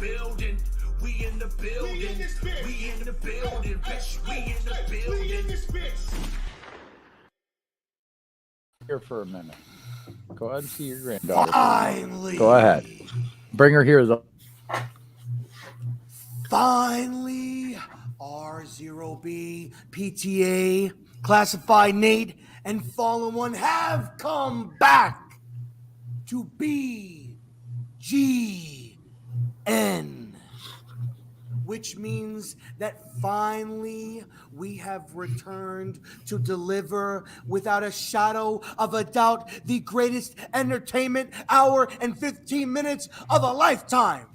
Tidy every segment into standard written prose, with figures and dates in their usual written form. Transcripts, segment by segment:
building. We in the building. We in the building, bitch. We in the building. Here for a minute. Go ahead and see your granddaughter. Finally. Go ahead. Bring her here. Finally, RZeroB, PTA, Classified Nate, and Fallen One have come back to BGN, which means that finally we have returned to deliver without a shadow of a doubt the greatest entertainment hour and 15 minutes of a lifetime.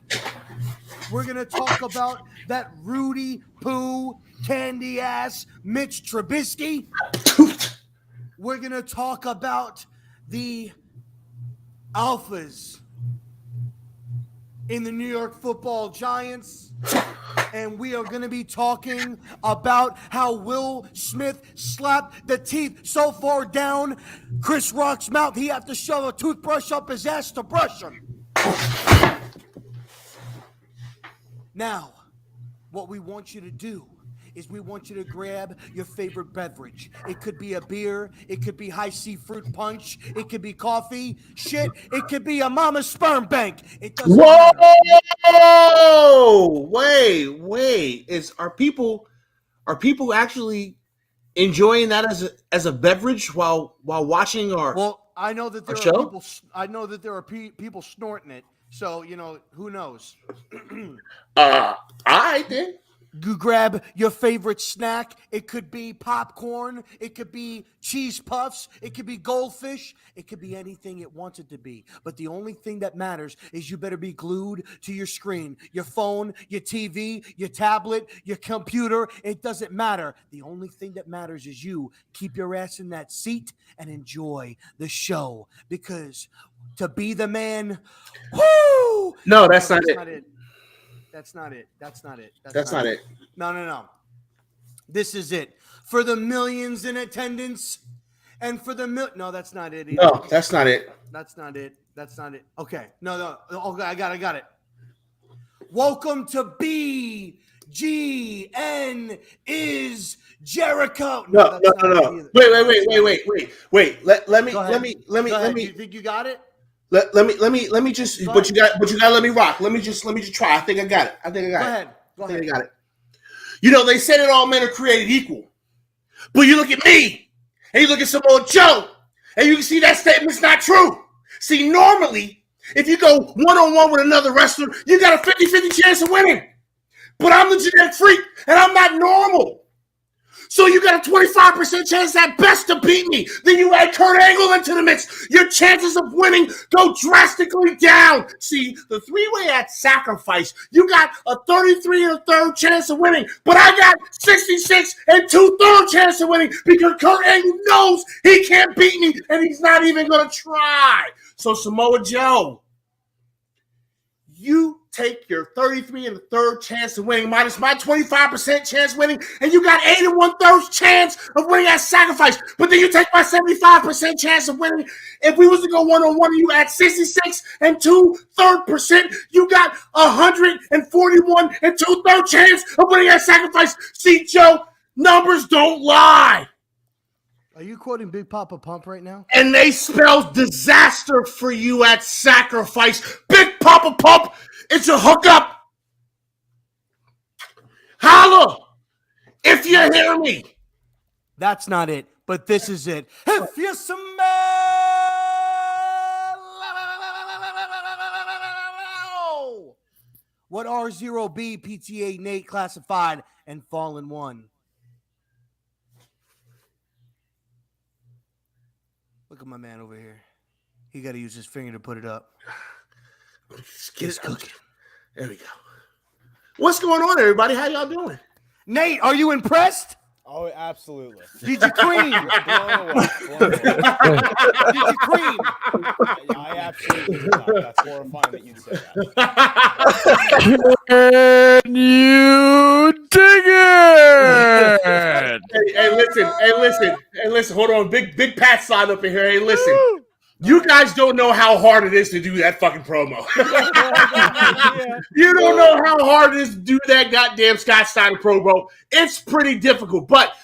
We're going to talk about that Rudy Poo candy ass Mitch Trubisky. We're going to talk about the alphas in the New York Football Giants. And we are going to be talking about how Will Smith slapped the teeth so far down Chris Rock's mouth he had to shove a toothbrush up his ass to brush him. Now, what we want you to do is we want you to grab your favorite beverage. It could be a beer. It could be high C fruit punch. It could be coffee. Shit, it could be a mama's sperm bank. It doesn't matter. Whoa! Wait. Are people actually enjoying that as a beverage while watching our? Well, I know that there are show? people. I know that there are people snorting it. So who knows? All right then. You grab your favorite snack. It could be popcorn. It could be cheese puffs. It could be goldfish. It could be anything it wants it to be. But the only thing that matters is you better be glued to your screen, your phone, your TV, your tablet, your computer. It doesn't matter. The only thing that matters is you keep your ass in that seat and enjoy the show. Because to be the man, whoo! No, that's not it. That's not it. That's not it. That's not it. No. This is it. For the millions in attendance and for the no, that's not it either. No, that's not it. That's not it. That's not it. Okay. No. Okay, I got it. Welcome to BGN is Jericho. No. Wait. Let me. You think you got it? Let me just. But you got to let me rock. Let me just try. I think I got it. I got it. They said that all men are created equal, but you look at me and you look at Samoa Joe, and you can see that statement's not true. See, normally, if you go one-on-one with another wrestler, you got a 50-50 chance of winning. But I'm the genetic freak, and I'm not normal. So you got a 25% chance at best to beat me. Then you add Kurt Angle into the mix. Your chances of winning go drastically down. See, the three-way at sacrifice, you got a 33 1/3 chance of winning. But I got 66 2/3 chance of winning because Kurt Angle knows he can't beat me, and he's not even going to try. So Samoa Joe, you take your 33 1/3 chance of winning minus my 25% chance of winning, and you got 8 1/3 chance of winning at sacrifice. But then you take my 75% chance of winning. If we was to go one-on-one and you add 66 2/3%, you got 141 2/3 chance of winning at sacrifice. See, Joe, numbers don't lie. Are you quoting Big Papa Pump right now? And they spell disaster for you at sacrifice. Big Papa Pump, it's a hookup. Holla if you hear me. That's not it, but this is it. If you smell what RZeroB, PTA, Nate, Classified, and Fallen One. Look at my man over here. He got to use his finger to put it up. It's cooking. There we go. What's going on, everybody? How y'all doing? Nate, are you impressed? Oh, absolutely. Did you cream? Blown away. Did you cream? I absolutely did not. That's horrifying that you'd say that. Can you dig it? Hey, listen. Hold on. Big Pat side up in here. Hey, listen. You guys don't know how hard it is to do that fucking promo. You don't know how hard it is to do that goddamn Scott Steiner promo. It's pretty difficult, but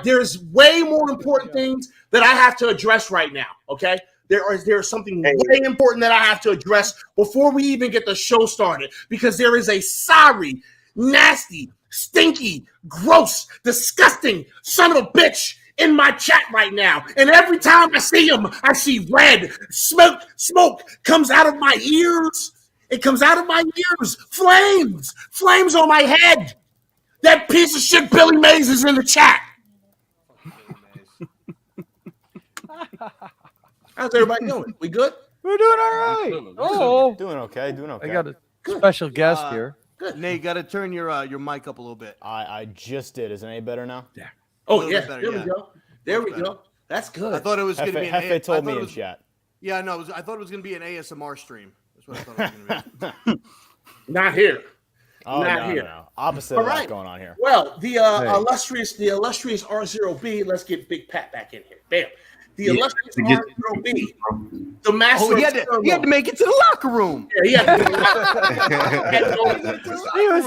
there's way more important things that I have to address right now. Okay, there's something way important that I have to address before we even get the show started, because there is a sorry, nasty, stinky, gross, disgusting son of a bitch in my chat right now, and every time I see him, I see red smoke comes out of my ears. It comes out of my ears. Flames on my head. That piece of shit Billy Mays is in the chat. How's everybody doing? We good? We're doing all right. Oh, Doing okay. I got a special guest here. Good. Nate, got to turn your mic up a little bit. I just did. Is it any better now? Yeah. Oh, yeah. There we go. There we go. That's good. I thought it was going to be an Hefe told me in chat. Yeah, no, I thought it was going to be an ASMR stream. That's what I thought it was going to be. Not here. Oh, Not here. No. Opposite of what's going on here. Well, the illustrious RZeroB. Let's get Big Pat back in here. Bam. The illustrious RZeroB. The master. Oh, he had to make it to the locker room. Yeah,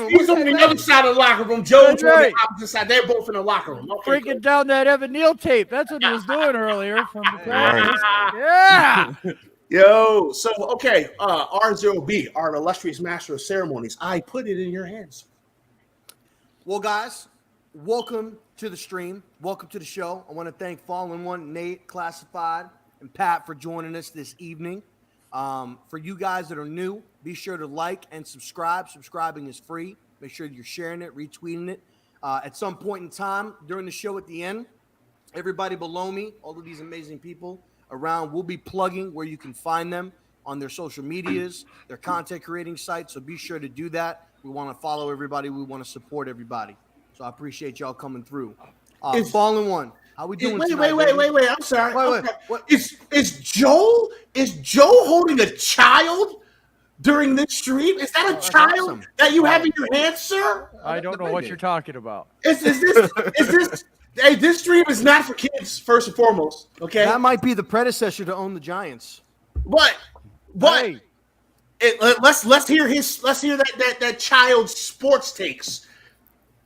he's on the other side of the locker room. Joe's on the opposite side. They're both in the locker room. Okay, Breaking down that Evan Neal tape. That's what he was doing earlier from the practice. Yeah. Yo, so okay, RZeroB, our illustrious master of ceremonies. I put it in your hands. Well, guys, welcome to the stream. Welcome to the show. I want to thank Fallen One, Nate, Classified, and Pat for joining us this evening. For you guys that are new, be sure to like and subscribe. Subscribing is free. Make sure you're sharing it, retweeting it. At some point in time during the show at the end, everybody below me, all of these amazing people around, will be plugging where you can find them on their social medias, their content creating sites. So be sure to do that. We want to follow everybody. We want to support everybody. So I appreciate y'all coming through. Fallen One, how we doing? Wait. I'm sorry. What? Is Joe holding a child during this stream? Is that a child that you have in your hands, sir? I don't know what you're talking about. Is this? Hey, this stream is not for kids, first and foremost. Okay, That might be the predecessor to Own the Giants. but Hey. let's hear that child's sports takes.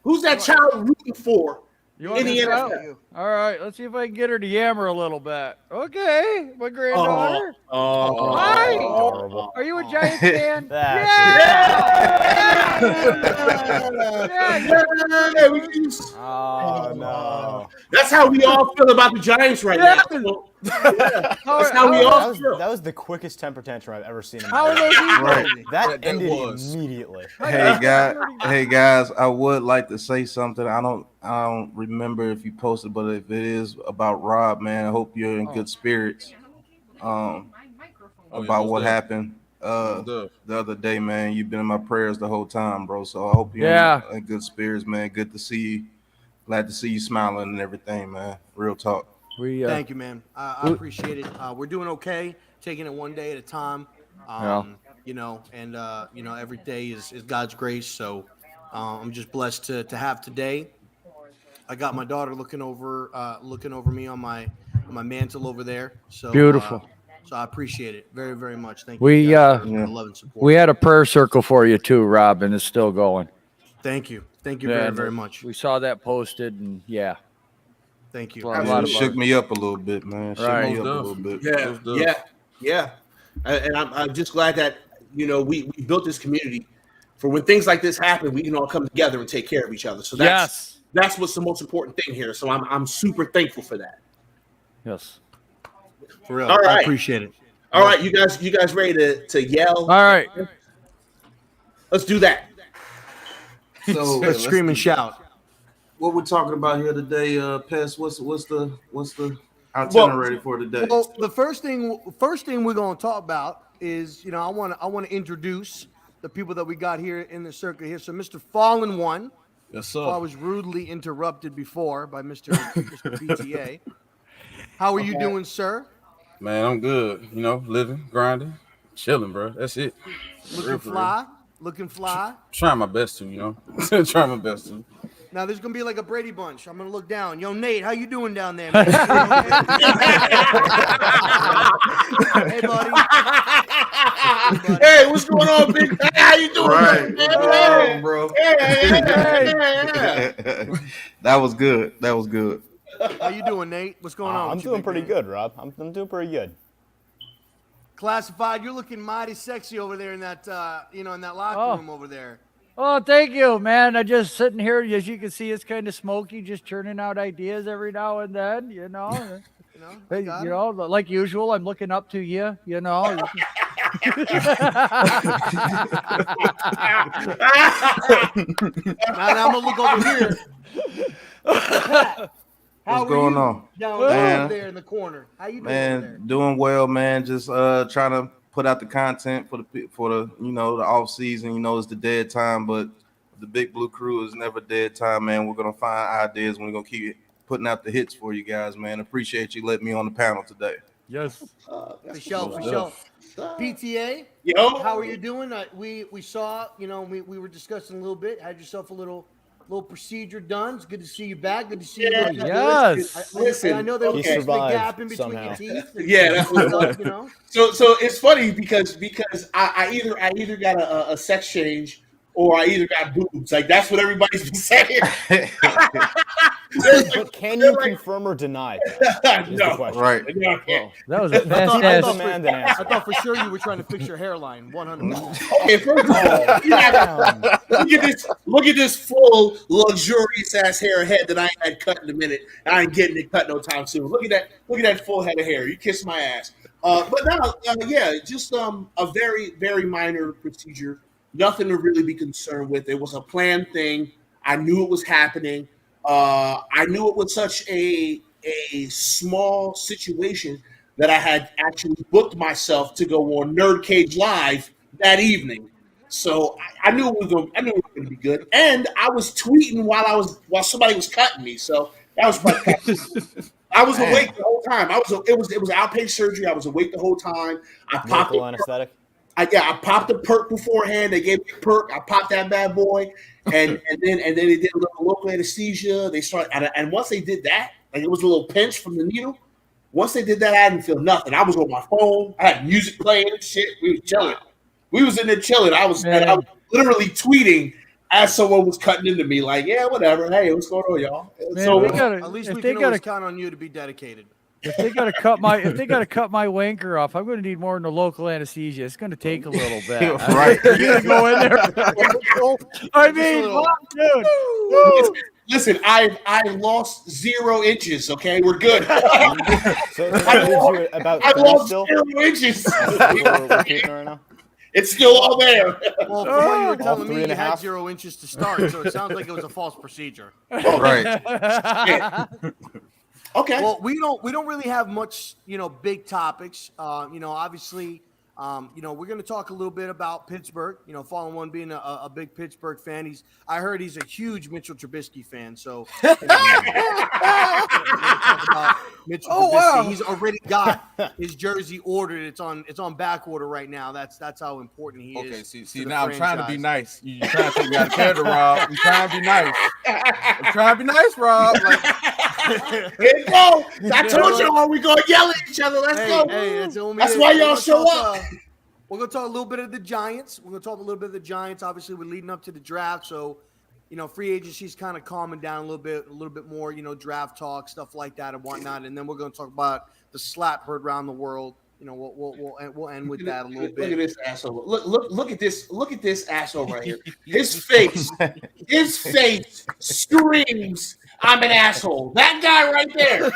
Who's that child rooting for You want in the this out? NFL? All right, let's see if I can get her to yammer a little bit. Okay, my granddaughter. Hi. Adorable. Are you a Giants fan? Oh, no. That's how we all feel about the Giants right now. So, that's how we all feel. That was the quickest temper tantrum I've ever seen in How my are life. those people? Right. That ended immediately. Hey guys, I would like to say something. I don't remember if you posted, but if it is about Rob, man, I hope you're in good spirits. About what happened the other day, man. You've been in my prayers the whole time, bro. So I hope you're in good spirits, man. Good to see you. Glad to see you smiling and everything, man. Real talk. Thank you, man. I appreciate it. We're doing okay, taking it one day at a time. You know, and every day is God's grace. So I'm just blessed to have today. I got my daughter looking over me on my mantle over there. So Beautiful. So I appreciate it very, very much. Thank We, you guys for the love and support. We had a prayer circle for you too, Rob, and it's still going. Thank you. Thank you very, very much. We saw that posted, and Thank you. It shook me up a little bit, man. Shook me up a little bit. Yeah. And I'm just glad that we built this community for when things like this happen. We can all come together and take care of each other. So that's what's the most important thing here. So I'm super thankful for that. Yes. For real. All right. I appreciate it. All right, you guys ready to yell? All right. Let's do that. So Let's scream and shout. What we're talking about here today, Pest. What's the itinerary for today? Well, the first thing we're going to talk about is, I want to introduce the people that we got here in the circle here. So, Mr. Fallen One. Yes, sir. I was rudely interrupted before by Mr. PTA. How are you doing, sir? Man, I'm good. Living, grinding, chilling, bro. That's it. Looking fly. Trying my best to, Trying my best to. Now there's gonna be like a Brady Bunch. I'm gonna look down. Yo, Nate, how you doing down there, man? Hey, buddy. Hey, what's going on, big guy? How you doing, Right. man? Bro. Yeah. That was good. That was good. How you doing, Nate? What's going on? I'm with you, doing big pretty man? good, Rob. I'm doing pretty good. Classified, you're looking mighty sexy over there in that, in that locker room over there. Oh, thank you, man. I just sitting here, as you can see, it's kind of smoky, just churning out ideas every now and then, like usual, I'm looking up to you, Now I'm gonna look over here. What's going on? Down there in the corner. How you doing over there? Doing well, man. Just trying to put out the content for the the off season. It's the dead time, but the Big Blue Crew is never dead time, man. We're gonna find ideas. We're gonna keep putting out the hits for you guys, man. Appreciate you letting me on the panel today. Yes. For sure. PTA, how are you doing? We saw, we were discussing a little bit. Had yourself a little procedure done. It's good to see you back. Good to see you. Yes. Listen, I know there was a gap in between somehow. your teeth. Yeah, that's So it's funny because I either got a sex change or I either got boobs. Like that's what everybody's been saying. But can you confirm or deny that? No. Right. That was a fantastic. I thought for sure you were trying to fix your hairline. 100%. Okay, first of all, look at this full luxurious ass hair head that I ain't had cut in a minute. I ain't getting it cut no time soon. Look at that full head of hair. You kiss my ass. But no, just a very, very minor procedure. Nothing to really be concerned with. It was a planned thing. I knew it was happening. I knew it was such a small situation that I had actually booked myself to go on Nerd Cage Live that evening. So I knew it was going to be good. And I was tweeting while somebody was cutting me. So that was probably I was awake the whole time. It was outpatient surgery. I was awake the whole time. I popped anesthetic. I popped a perk beforehand. They gave me a perk. I popped that bad boy, and then they did a little local anesthesia. They started, and once they did that, like it was a little pinch from the needle. Once they did that, I didn't feel nothing. I was on my phone. I had music playing and shit. We was chilling. We was in there chilling. I was literally tweeting as someone was cutting into me, like, yeah, whatever. Hey, what's going on, y'all? Man, So at least we can always count on you to be dedicated. If they gotta cut my wanker off, I'm gonna need more than the local anesthesia. It's gonna take a little bit. Right. You gotta go in there. I mean, dude. Listen, I lost 0 inches. Okay, we're good. So you about I lost still? 0 inches. We're keeping right now. It's still all there. Well, from what you were telling me, 3 and you a had half? 0 inches to start, so it sounds like it was a false procedure. Right. Okay. Well, we don't really have much, big topics. Obviously, we're going to talk a little bit about Pittsburgh. Fallen One being a big Pittsburgh fan. I heard he's a huge Mitchell Trubisky fan. So, Mitchell Trubisky. Wow. He's already got his jersey ordered. It's on back order right now. That's how important he is. Okay, see now I'm trying to be nice. You're trying to take me out of character, Rob. I'm trying to be nice. I'm trying to be nice, Rob. Like, Here you go. I told y'all we're gonna yell at each other. Let's go. Hey, that's why y'all show up. We're gonna talk a little bit of the Giants. Obviously, we're leading up to the draft, so free agency's kind of calming down a little bit more. Draft talk, stuff like that, and whatnot. And then we're gonna talk about the slap heard around the world. We'll end with that a little bit. Look at this asshole. Look at this. Look at this asshole right here. His face screams, "I'm an asshole." That guy right there.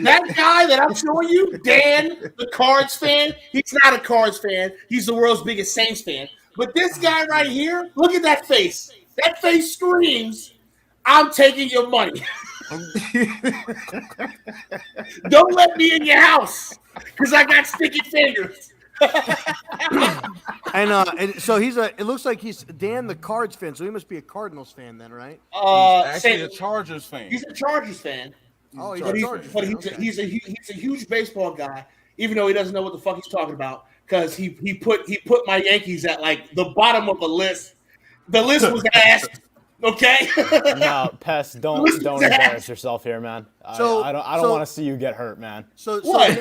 That guy that I'm showing you, Dan, the Cards fan. He's not a Cards fan. He's the world's biggest Saints fan. But this guy right here, look at that face. That face screams, "I'm taking your money." Don't let me in your house because I got sticky fingers. and so it looks like he's Dan the Cards fan, so he must be a Cardinals fan then, right? actually a Chargers fan. He's a Chargers fan. He's a huge baseball guy, even though he doesn't know what the fuck he's talking about, because he put my Yankees at like the bottom of the list. The list was ass. Okay. No, Pest, don't embarrass yourself here, man. I don't want to see you get hurt, man. So What?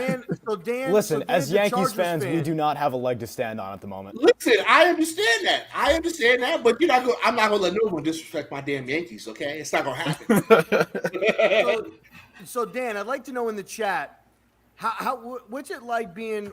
Dan. Listen, so Dan's as a Yankees Chargers fans, fan. we do not have a leg to stand on at the moment. Listen, I understand that, but I'm not gonna let no one disrespect my damn Yankees. Okay, it's not gonna happen. So Dan, I'd like to know in the chat, what's it like being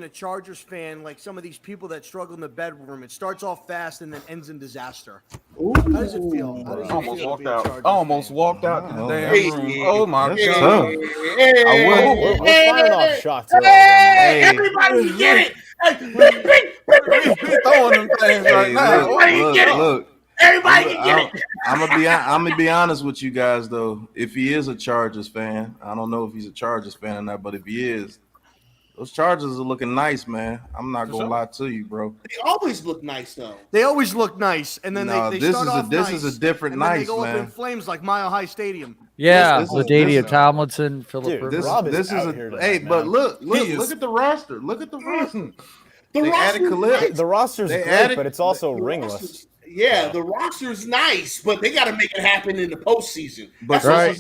a Chargers fan? Like some of these people that struggle in the bedroom, it starts off fast and then ends in disaster. Ooh. How does it feel? How does it Almost feel to walked be a out. Chargers Almost fan? walked out the damn Hey, room. Oh my That's god. tough. We're firing off shots. Hey, everybody get it. He's throwing them things right now. Look. Everybody get it. I'm gonna be honest with you guys though. If he is a Chargers fan, I don't know if he's a Chargers fan or not, but if he is, those Chargers are looking nice, man. I'm not gonna lie to you, bro. They always look nice though. They always look nice, and then No, they this start is off this nice, is a different and then nice, they go up in man. flames like Mile High Stadium. Yeah, This is- Ladainian this- Tomlinson, Philip Dude, Rivers. Rob is This is out a here tonight, hey, but man. look is- at the roster. Look at the roster. The They added roster's Khalil. nice. The roster's They great, added- but it's also The ringless. roster's- Yeah, the roster's nice, but they got to make it happen in the postseason. But Right.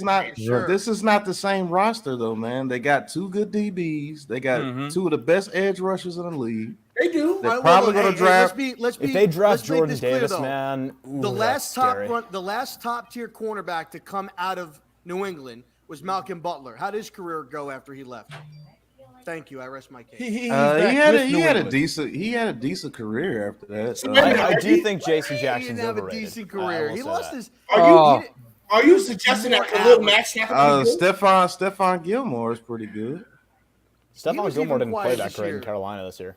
this is not the same roster though, man. They got 2 good DBs. They got 2 of the best edge rushers in the league. They do. They're All right, probably well, gonna hey, draft. let's be, If they draft let's make Jordan this clear, Davis, though. man, ooh, the that's scary. last top tier cornerback to come out of New England was Malcolm Butler. How did his career go after he left? Thank you. I rest my case. He's He back had with a New England. decent career after that. I do think J.C. He Jackson's didn't have a overrated. decent I career. will He say lost that. his. Are you suggesting that Khalil Mack's not going to be good? Stephon Gilmore is pretty good. He Stephon was Gilmore even didn't play quiet that this great year. in Carolina this year.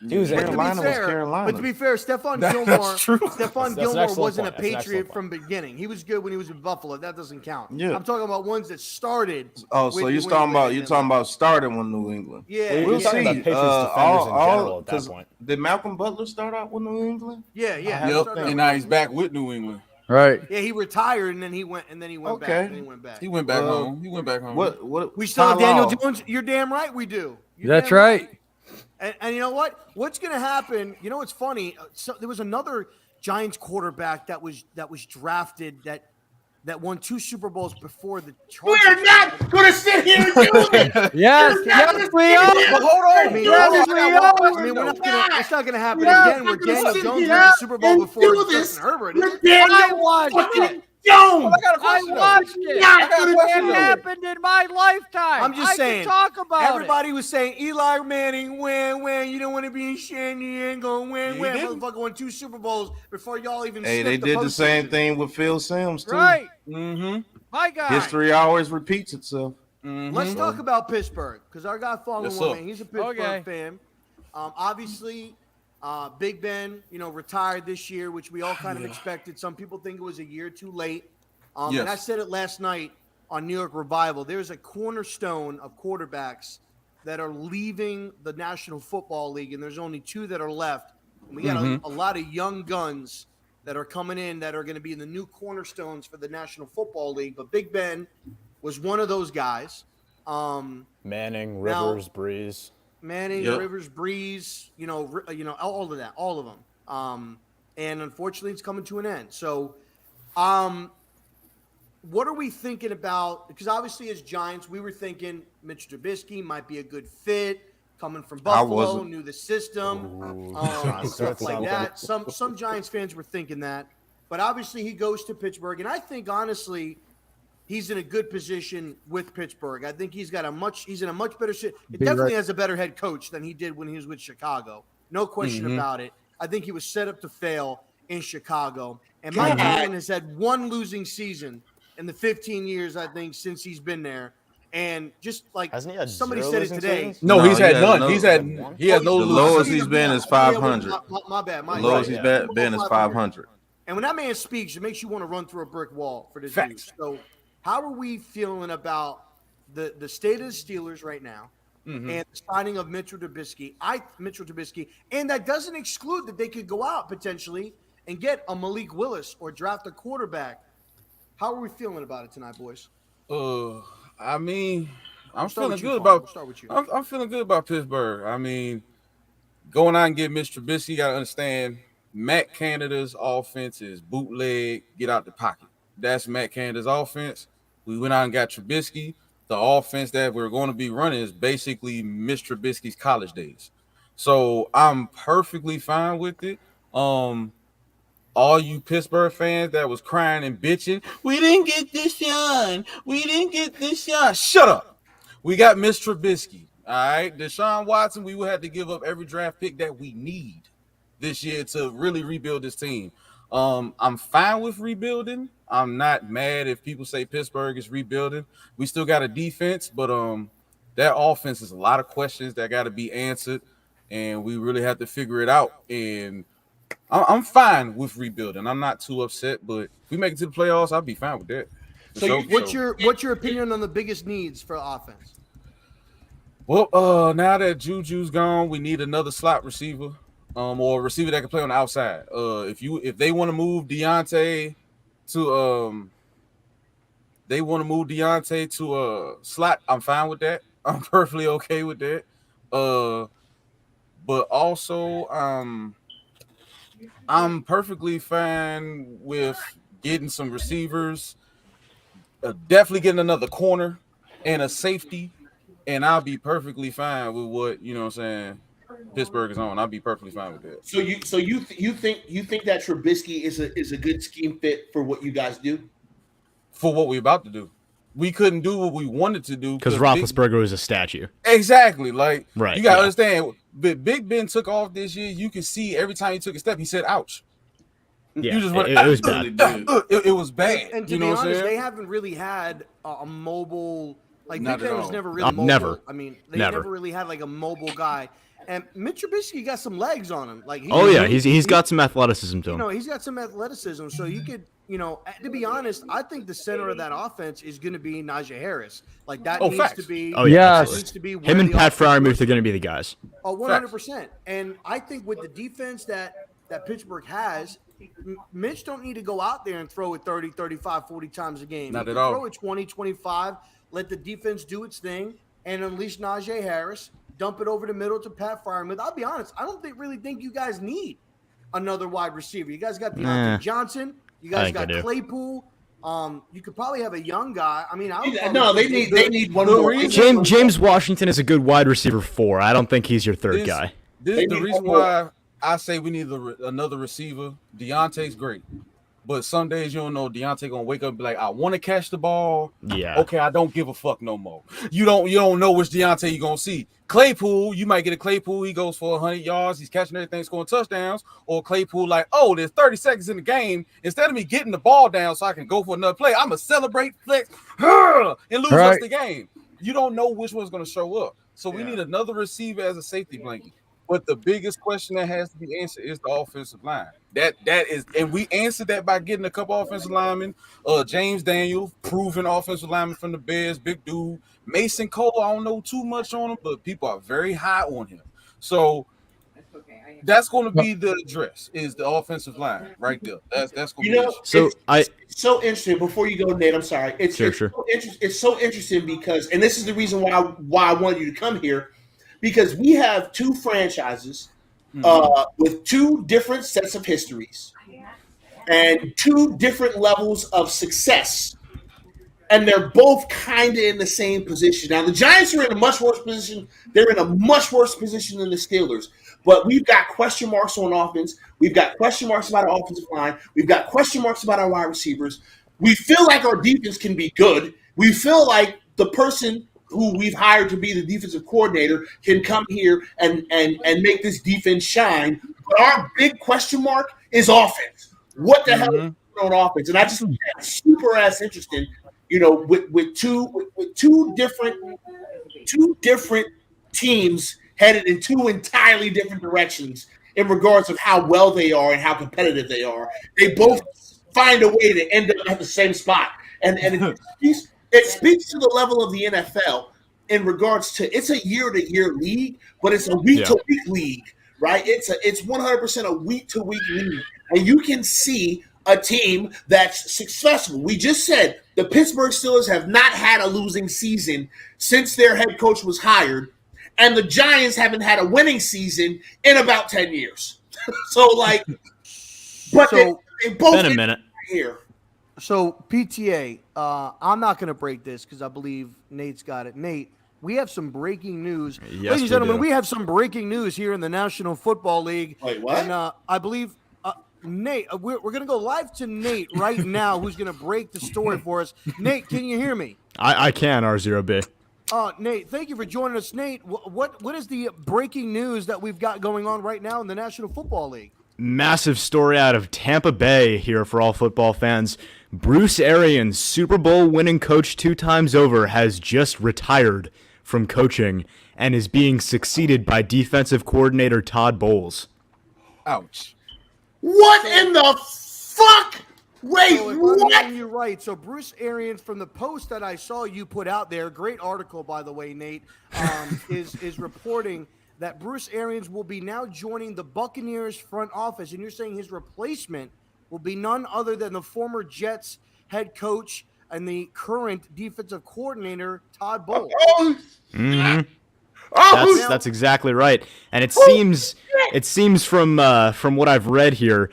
He was But to, Carolina be was fair, Carolina. but to be fair, Stephon That's Gilmore, true. Stephon That's an Gilmore excellent wasn't point. a That's an Patriot excellent from the beginning. He was good when he was in Buffalo. That doesn't count. Yeah. I'm talking about ones that started. Oh, so you're talking about starting with New England. Yeah, Well, We'll you're talking see. about Patriots defenders in general at that 'cause point. Did Malcolm Butler start out with New England? yeah. Yep, and now he's back with New England. Right. Yeah, he retired and then he went back. Okay. And then he went back. He went back home. He went back home. What? We still have Ty Daniel Law. Jones. You're damn right we do. You're That's damn right. And you know what? What's going to happen? You know what's funny? So there was another Giants quarterback that was drafted that won 2 Super Bowls before the Chargers. We're not going to sit here and do this. Yes, we are. But hold on. I mean, Yes, we are. we're not gonna, it's not going to happen Yeah, again where we're gonna Daniel sit Jones here wins the Super Bowl and before do this. Justin Herbert. We're I Daniel watched fucking it. Jones. I got a I question. watched it. Not gonna It do it. happened in my lifetime. I'm just I saying. Can talk about Everybody was saying Eli Manning win. You don't want to be in San Diego win. He didn't. Motherfucker won 2 Super Bowls before y'all even. Hey, they sniffed did the same postseason. thing with Phil Simms it. too. Right. Mm-hmm. My God. History always repeats itself. Let's talk about Pittsburgh because our guy Fallen Yes, One sir. Man, he's a Pittsburgh Okay. fan. Obviously, Big Ben, retired this year, which we all kind of expected. Some people think it was a year too late. And I Yes. said it last night on New York Revival. There's a cornerstone of quarterbacks that are leaving the National Football League, and there's only 2 that are left. And we got a lot of young guns that are coming in that are going to be in the new cornerstones for the National Football League. But Big Ben was one of those guys. Manning, Rivers, Breeze. Manning, Yep. Rivers, Breeze, all of them. And unfortunately, it's coming to an end. So, what are we thinking about? Because obviously, as Giants, we were thinking Mitch Trubisky might be a good fit, coming from Buffalo, wasn't. knew the system, John, stuff say like something. that. Some Giants fans were thinking that, but obviously, he goes to Pittsburgh, and I think honestly, he's in a good position with Pittsburgh. I think he's in a much better shit. It definitely has a better head coach than he did when he was with Chicago. No question about it. I think he was set up to fail in Chicago. And Mike Allen has had 1 losing season in the 15 years, I think, since he's been there. And just like Hasn't he had somebody 0 said it losing today. seasons? No, No, he's he had has none. no- He has no The losing lowest season. he's been is 500. My bad. The lowest he's been is 500. And when that man speaks, it makes you want to run through a brick wall for this dude. Facts. So, how are we feeling about the state of the Steelers right now and the signing of Mitchell Trubisky? And that doesn't exclude that they could go out potentially and get a Malik Willis or draft a quarterback. How are we feeling about it tonight, boys? I mean, I'm Start feeling with you, good Paul. about. We'll start with you. I'm feeling good about Pittsburgh. I mean, going out and get Mr. Trubisky, you got to understand Matt Canada's offense is bootleg, get out the pocket. That's Matt Canada's offense. We went out and got Trubisky. The offense that we're going to be running is basically Mitch Trubisky's college days. So I'm perfectly fine with it. All you Pittsburgh fans that was crying and bitching, we didn't get this Deshaun. We didn't get this Deshaun. Shut up. We got Mitch Trubisky. All right. Deshaun Watson, we will have to give up every draft pick that we need this year to really rebuild this team. I'm fine with rebuilding. I'm not mad if people say Pittsburgh is rebuilding. We still got a defense, but that offense is a lot of questions that got to be answered, and we really have to figure it out. And I'm fine with rebuilding. I'm not too upset, but if we make it to the playoffs, I'll be fine with that. So what's your opinion on the biggest needs for offense? Well, now that Juju's gone, we need another slot receiver, or a receiver that can play on the outside. If they want to move Deontay to a slot, I'm fine with that. I'm perfectly okay with that. But also, I'm perfectly fine with getting some receivers, definitely getting another corner and a safety, and I'll be perfectly fine with what, you know what I'm saying, Pittsburgh is on. I'll be perfectly fine with that. So you think that Trubisky is a good scheme fit for what you guys do? For what we're about to do. We couldn't do what we wanted to do because Roethlisberger was a statue. Exactly. Like, right. You got to understand, Big Ben took off this year. You can see every time he took a step, he said, ouch. Yeah, it was bad. It was bad. And to be honest, they haven't really had a mobile, like Big Ben was never really mobile. Never. I mean, they never really had like a mobile guy. And Mitch Trubisky got some legs on him. Like, he's got some athleticism to him. He's got some athleticism. So you could, to be honest, I think the center of that offense is going to be Najee Harris. Like that needs to be. Oh yeah, needs to be him and Pat Freiermuth are going to be the guys. Oh, 100%. And I think with the defense that Pittsburgh has, Mitch don't need to go out there and throw it 30, 35, 40 times a game. Not at all. Throw it 20, 25. Let the defense do its thing and unleash Najee Harris. Dump it over the middle to Pat Freiermuth. I'll be honest, I don't really think you guys need another wide receiver. You guys got Deontay Johnson. You guys got Claypool. You could probably have a young guy. I mean, they need one more. James Washington is a good wide receiver 4. I don't think he's your third guy. This is the reason why I say we need another receiver. Deontay's great. But some days you don't know Deontay gonna wake up and be like, I want to catch the ball. Yeah. Okay, I don't give a fuck no more. You don't know which Deontay you gonna see. Claypool, you might get a Claypool. He goes for 100 yards. He's catching everything, scoring touchdowns. Or Claypool like, oh, there's 30 seconds in the game. Instead of me getting the ball down so I can go for another play, I'm gonna celebrate, flex, and lose us the game. You don't know which one's gonna show up. So we need another receiver as a safety blanket. But the biggest question that has to be answered is the offensive line. That is, and we answered that by getting a couple offensive linemen. James Daniel, proven offensive lineman from the Bears, big dude. Mason Cole, I don't know too much on him, but people are very high on him. So that's going to be the address, is the offensive line right there. That's going to be it's so interesting. Before you go, Nate, I'm sorry. It's so interesting because, and this is the reason why I wanted you to come here. Because we have two franchises with two different sets of histories and two different levels of success. And they're both kind of in the same position. Now, the Giants are in a much worse position. They're in a much worse position than the Steelers. But we've got question marks on offense. We've got question marks about our offensive line. We've got question marks about our wide receivers. We feel like our defense can be good. We feel like the person who we've hired to be the defensive coordinator can come here and make this defense shine. But our big question mark is offense. What the hell is going on offense? And I just think that's super ass interesting, with two different teams headed in two entirely different directions in regards of how well they are and how competitive they are. They both find a way to end up at the same spot. And it speaks to the level of the NFL in regards to, it's a year-to-year league, but it's a week-to-week league, right? It's 100% a week-to-week league. And you can see a team that's successful. We just said the Pittsburgh Steelers have not had a losing season since their head coach was hired, and the Giants haven't had a winning season in about 10 years. So, But So they both Been a minute. here. So PTA, I'm not going to break this because I believe Nate's got it. Nate, we have some breaking news. Yes, Ladies and we gentlemen, do. we have some breaking news here in the National Football League. Wait, what? And I believe Nate, we're going to go live to Nate right now, who's going to break the story for us. Nate, can you hear me? I can, RZeroB. Nate, thank you for joining us. Nate, what is the breaking news that we've got going on right now in the National Football League? Massive story out of Tampa Bay here for all football fans. Bruce Arians, Super Bowl winning coach 2 times over, has just retired from coaching and is being succeeded by defensive coordinator Todd Bowles. Ouch. What in the fuck? Wait, So if I'm what? hearing you right. So Bruce Arians, from the post that I saw you put out there, great article by the way, Nate, is reporting that Bruce Arians will be now joining the Buccaneers front office, and you're saying his replacement will be none other than the former Jets head coach and the current defensive coordinator Todd Bowles. Oh, Mm-hmm. oh, That's exactly right. And it seems from what I've read here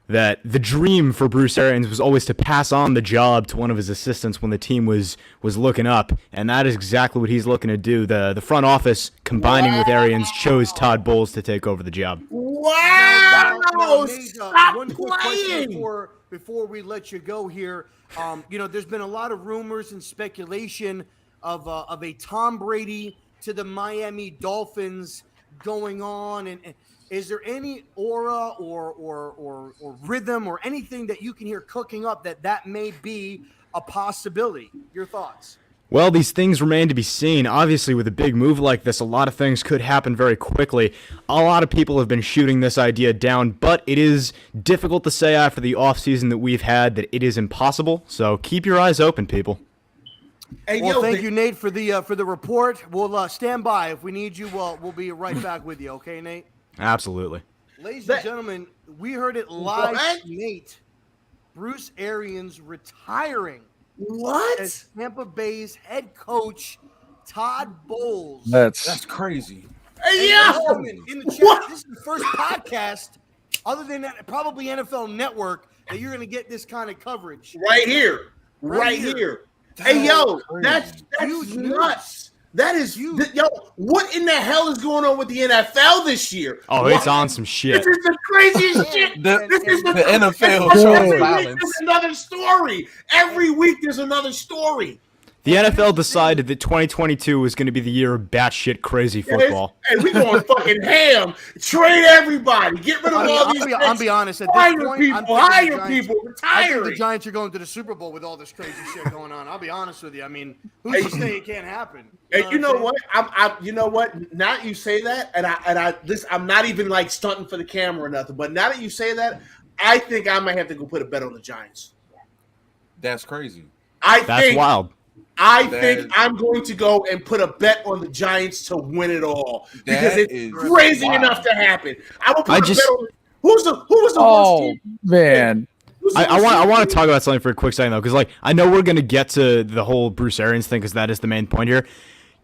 that the dream for Bruce Arians was always to pass on the job to one of his assistants when the team was looking up, and that is exactly what he's looking to do. The front office, combining with Arians, chose Todd Bowles to take over the job. wow! Nate, Stop one quick question playing. before we let you go here. There's been a lot of rumors and speculation of a Tom Brady to the Miami Dolphins going on, and is there any aura or rhythm or anything that you can hear cooking up that may be a possibility? Your thoughts? Well, these things remain to be seen. Obviously, with a big move like this, a lot of things could happen very quickly. A lot of people have been shooting this idea down, but it is difficult to say after the offseason that we've had that it is impossible. So keep your eyes open, people. Hey, Well, yo, thank you, Nate, for the report. We'll stand by. If we need you, we'll be right back with you. Okay, Nate? Absolutely. Ladies and gentlemen, we heard it live. What? Nate, Bruce Arians retiring What? as Tampa Bay's head coach, Todd Bowles. That's crazy. Hey, And yo! gentlemen, in the chat, What? this is the first podcast, other than that, probably NFL Network, that you're going to get this kind of coverage. Right here. Right here. Hey, yo, that's Huge news. nuts. That is huge. Yo, what in the hell is going on with the NFL this year? Oh, What? it's on some shit. This is the craziest shit. The- This is the NFL Every shows week violence. there's another story. Every week there's another story. The NFL decided that 2022 was going to be the year of batshit crazy football. Hey, we going fucking ham. Trade everybody. Get rid of all these. I'll be honest. At this Hire point, people. I'm thinking the Hire Giants- people. I think Retire. the Giants are going to the Super Bowl with all this crazy shit going on. I'll be honest with you. I mean, who's to say it can't happen? And you know I'm what? You know what? Now that you say that, I'm not even like stunting for the camera or nothing. But now that you say that, I think I might have to go put a bet on the Giants. That's crazy. That's wild. I think I'm going to go and put a bet on the Giants to win it all because That it's is crazy wild. enough to happen. I will put I a just- bet on. Who was the worst Oh team? man. Who's the I worst team? want to talk about something for a quick second though, because like I know we're gonna get to the whole Bruce Arians thing, because that is the main point here.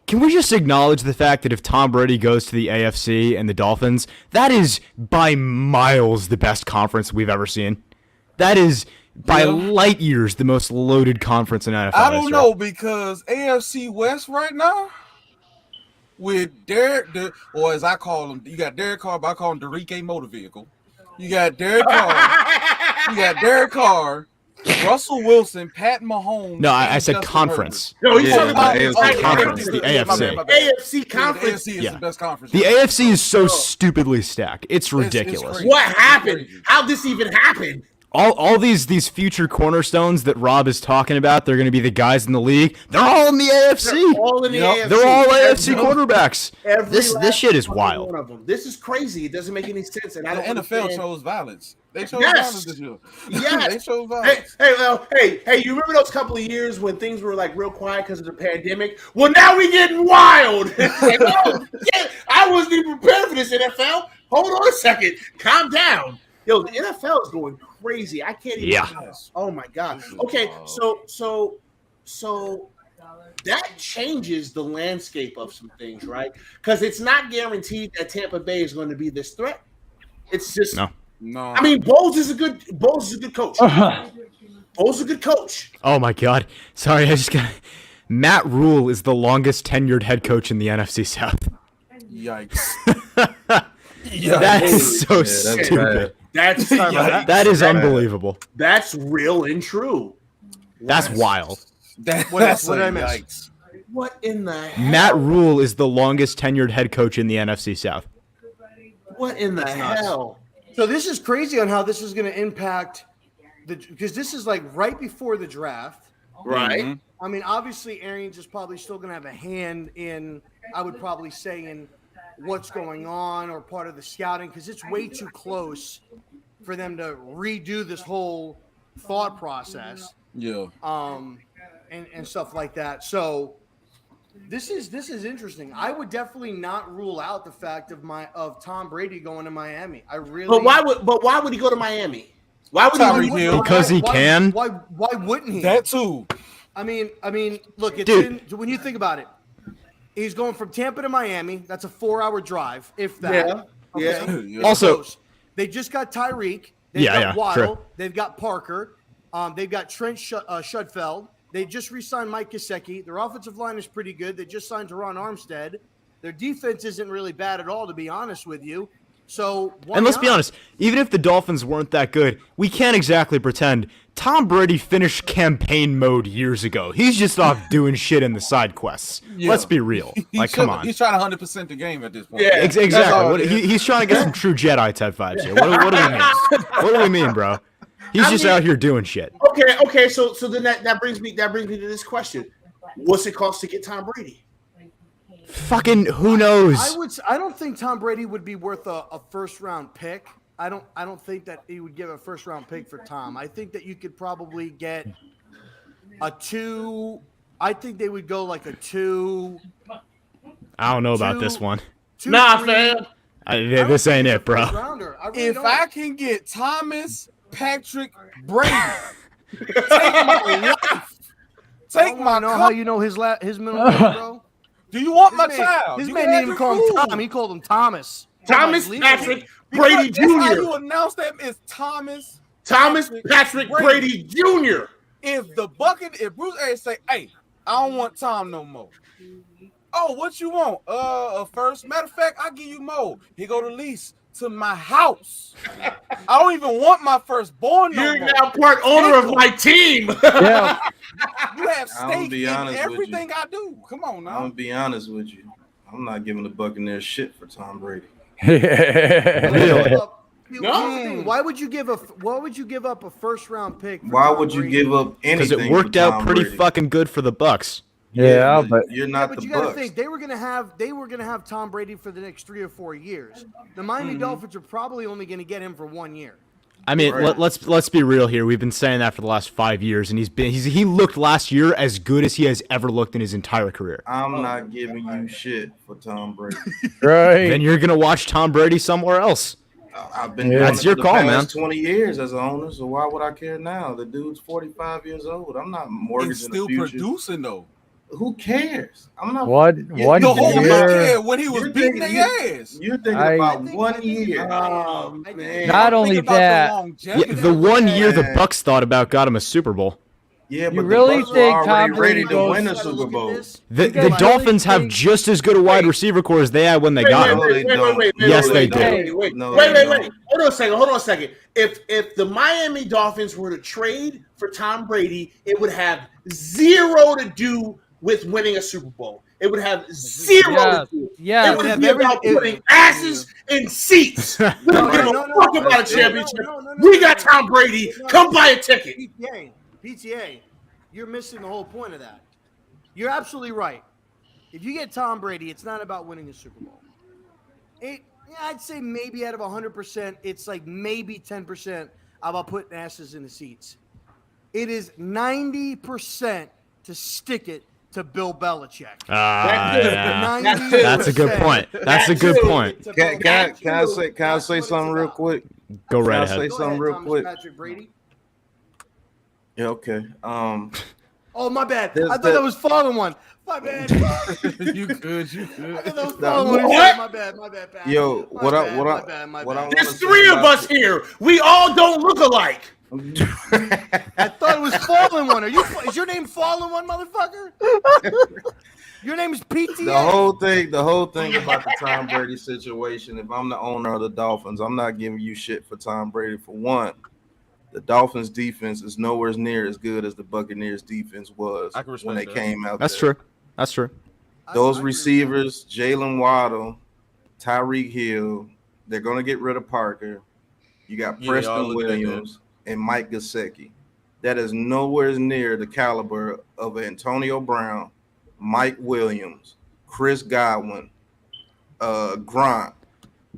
Can we just acknowledge the fact that if Tom Brady goes to the AFC and the Dolphins, that is by miles the best conference we've ever seen. That is by light years the most loaded conference in NFL I don't history. know, because AFC West right now with Derek, or as I call him, you got Derek Carr, but I call him Derrick Motor Vehicle. You got Derek Carr, Russell Wilson, Pat Mahomes. No, I and said Justin conference. No, he's Yeah, talking about the the AFC conference, the AFC. My bad. AFC conference. The AFC is Yeah. the best conference. The AFC is so stupidly stacked. It's ridiculous. crazy. What happened? How'd this even happen? All these future cornerstones that Rob is talking about, they're going to be the guys in the league. They're all in the AFC. They're all in the AFC. They're all AFC quarterbacks. Every This last shit is fucking wild. One of them. This is crazy. It doesn't make any sense, and I The don't NFL understand. chose violence. They chose Yes. violence this year. Yes. They chose Hey, violence. hey, you remember those couple of years when things were like real quiet because of the pandemic? Well, now we getting wild. Like, oh, yeah, I wasn't even prepared for this, NFL. Hold on a second. Calm down. Yo, the NFL is going crazy. I can't even. Yeah. Oh my God. Okay, so that changes the landscape of some things, right? Because it's not guaranteed that Tampa Bay is going to be this threat. It's just No. No. I mean, Bowles is a good coach. Bowles is a good coach. Oh my God. Sorry, I just got. Matt Rule is the longest tenured head coach in the NFC South. Yikes. That is so that's stupid. That's That is unbelievable. That's real and true. That's wild. That's what did I miss? yikes. What in the hell? Matt Rule is the longest tenured head coach in the NFC South. What in the hell? So this is crazy on how this is going to impact because this is like right before the draft. Right. Mm-hmm. I mean, obviously, Arians is probably still going to have a hand in, I would probably say, in what's going on or part of the scouting because it's way too close for them to redo this whole thought process. Yeah. And stuff like that. So this is interesting. I would definitely not rule out the fact of Tom Brady going to Miami. I really. But why would he go to Miami? Why would Tyreek he? Hill. Because he can. Why wouldn't he? That too. I mean, look, when you think about it, he's going from Tampa to Miami. That's a 4-hour drive, if that. Yeah. Okay? Yeah. It's Also- close. They just got Tyreek. They've Yeah, got yeah, Waddle. true. They've got Parker. They've got Trent Shudfeld. They just re-signed Mike Gesicki. Their offensive line is pretty good. They just signed Teron Armstead. Their defense isn't really bad at all, to be honest with you. So why And let's be not? honest, even if the Dolphins weren't that good, we can't exactly pretend Tom Brady finished campaign mode years ago. He's just off doing shit in the side quests. Yeah. Let's be real. Like, come on. He's trying to 100% the game at this point. Yeah. That's all Exactly. it is. He's trying to get some true Jedi type vibes here. What do we mean? What do we mean, bro? He's just out here doing shit. Okay. So then that brings me to this question: what's it cost to get Tom Brady? Fucking who knows? I don't think Tom Brady would be worth a first round pick. I don't think that he would give a first round pick for Tom. I think that you could probably get a 2. I think they would go like a 2. I don't know about this one. 2, Nah, 3. fam. This ain't it, bro. If I can get Thomas Patrick Brady, take my life. Take my know cup. how you know his middle name, bro. Do you want my This man- child? This You man can didn't have even it call him cool. Tom. He called him Thomas. Thomas Like, Patrick Because Brady that's how you Jr. announce that is Thomas Patrick Brady Jr. If Bruce Arians say, "Hey, I don't want Tom no more." Oh, what you want? A first. Matter of fact, I'll give you more. He go to lease to my house. I don't even want my firstborn no You're more. now part owner of my team. Yeah. You have I'm gonna stake be in honest with you. everything I do. Come on I'm now. gonna be honest with you. I'm not giving the Buccaneers shit for Tom Brady. Really? No. Why would you give up a first round pick? For Why Tom would you Brady? give up anything? Because it worked for out Tom pretty Brady? fucking good for the Bucks. Yeah, but you're Yeah, not but the you got to Bucks. think they were gonna have Tom Brady for the next 3 or 4 years. The Miami Dolphins are probably only gonna get him for 1 year. I mean, Right. let's be real here. We've been saying that for the last 5 years, and he looked last year as good as he has ever looked in his entire career. I'm not giving you shit for Tom Brady. right. Then you're gonna watch Tom Brady somewhere else. I've been Yeah. doing That's it your for call, the man. past 20 years as an owner, so why would I care now? The dude's 45 years old. I'm not And mortgaging still the future. producing though. Who cares? I'm not. One The whole league year. cared when he was You're beating thinking- their ass. You're thinking I about think- 1 I think- year. Oh, man. Not only Think about the that, longevity. Yeah, the 1 year the Man. Bucks thought about got him a Super Bowl. Yeah, but You the really Bucks were think already Tom Brady ready to goes- win a You gotta Super look at Bowl? this. The You guys Dolphins really have think- just as good a wide receiver core as they had when they got him. No, they don't. Yes, they don't. do. Wait. No, they don't. Hold on a second. If the Miami Dolphins were to trade for Tom Brady, it would have zero to do with winning a Super Bowl. It would have zero to do. Yeah. It would have be about every- putting asses in seats. We don't give a No, fuck about a championship. no, We got Tom Brady. Come buy a ticket. PTA, you're missing the whole point of that. You're absolutely right. If you get Tom Brady, it's not about winning a Super Bowl. I'd say maybe out of 100%, it's like maybe 10% about putting asses in the seats. It is 90% to stick it to Bill Belichick. Yeah. 90%. That's a good point. That's a good point. To Can Bill I Belichick. say That's what something it's real about. quick? Go right Can I ahead. say something real Thomas quick? Patrick Brady. Yeah, okay. Oh, my bad. There's I thought that was fallen one. My bad. You good? You I good? thought that was fallen one. What? My bad, Pat. Yo, My what bad, I my what bad, my I what I bad. wanna There's say 3 of about us here. We all don't look alike. I thought it was Fallen One. Is your name Fallen One, motherfucker? Your name is PTA. The whole thing about the Tom Brady situation. If I'm the owner of the Dolphins, I'm not giving you shit for Tom Brady. For one, the Dolphins defense is nowhere near as good as the Buccaneers defense was I can respect when they that. came out. That's there. true. That's true. Those I agree with receivers, Jalen Waddle, Tyreek Hill, they're gonna get rid of Parker. You got Yeah, y'all Preston looking at that. Williams and Mike Gesicki. That is nowhere near the caliber of Antonio Brown, Mike Williams, Chris Godwin, Grant.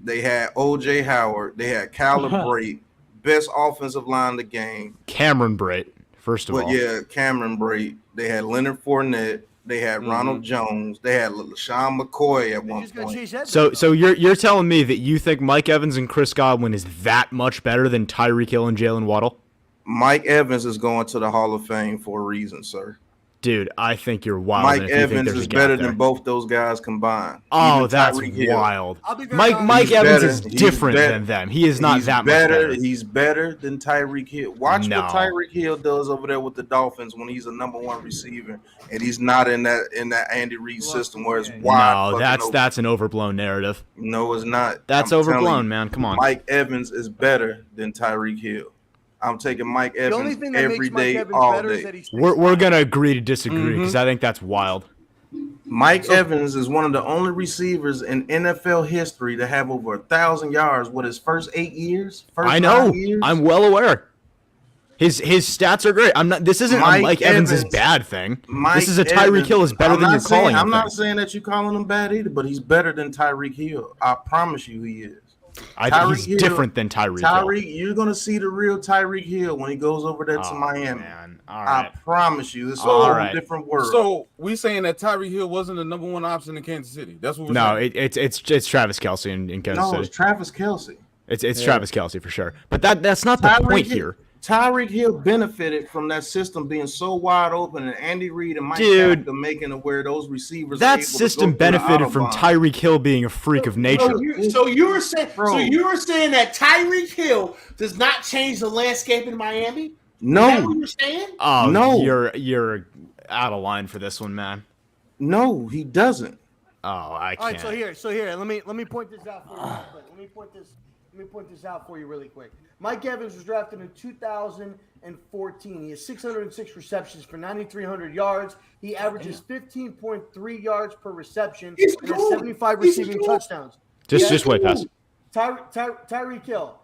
They had O.J. Howard. They had Caleb Brate, best offensive line in the game. Cameron Brate, first of But all. yeah, Cameron Brate. They had Leonard Fournette. They had Ronald Jones. They had LaShawn McCoy at They're one just gonna point. chase heads. So you're telling me that you think Mike Evans and Chris Godwin is that much better than Tyreek Hill and Jalen Waddle? Mike Evans is going to the Hall of Fame for a reason, sir. Dude, I think you're wild. Mike if you think Evans there's a is gap better there. than both those guys combined. Oh, Even that's Tyreek Hill. wild. I'll be very Mike honest. Evans better. is He's different better. than them. He is not He's that much better. He's better than Tyreek Hill. Watch No. what Tyreek Hill does over there with the Dolphins when he's a number 1 receiver and he's not in that Andy Reid system where it's wide. No, fucking open. that's an overblown narrative. No, it's not. That's I'm telling overblown, you, man. Come on. Mike Evans is better than Tyreek Hill. I'm taking Mike The only Evans thing that every makes Mike day, Evans all better is day. that he's We're gonna agree to disagree because I think that's wild. Mike Evans is one of the only receivers in NFL history to have over 1,000 yards. What, his first 8 years? First I know. 9 years? I'm well aware. His stats are great. I'm not. This isn't Mike Evans' bad thing. This is a Tyreek Hill is better than you're calling him. I'm not saying that you're calling him bad either, but he's better than Tyreek Hill. I promise you, he is. I think he's Tyreek Hill- different than Tyreek Hill. Tyreek, you're gonna see the real Tyreek Hill when he goes over there to Miami. Man. All I right. promise you, it's a All whole right. different world. So we saying that Tyreek Hill wasn't the number 1 option in Kansas City. That's what we're No, saying. it's Travis Kelce in Kansas no, City. it's Travis Kelce. It's Travis Kelce for sure. But that's not the point here. Tyreek Hill benefited from that system being so wide open, and Andy Reid and Mike Dude, Kafka making it where those receivers. are That able to system go through the benefited from Autobahn. Tyreek Hill being a freak of nature. So you were saying, Bro. that Tyreek Hill does not change the landscape in Miami? Is that No, what you're saying? Oh, No. you're out of line for this one, man. no, he doesn't. Oh, I All can't. right, so here, let me point this out for you real quick. Let me point this out for you really quick. Mike Evans was drafted in 2014. He has 606 receptions for 9,300 yards. He averages 15.3 yards per reception and has 75 receiving touchdowns. Just wait, pass. Tyreek Hill,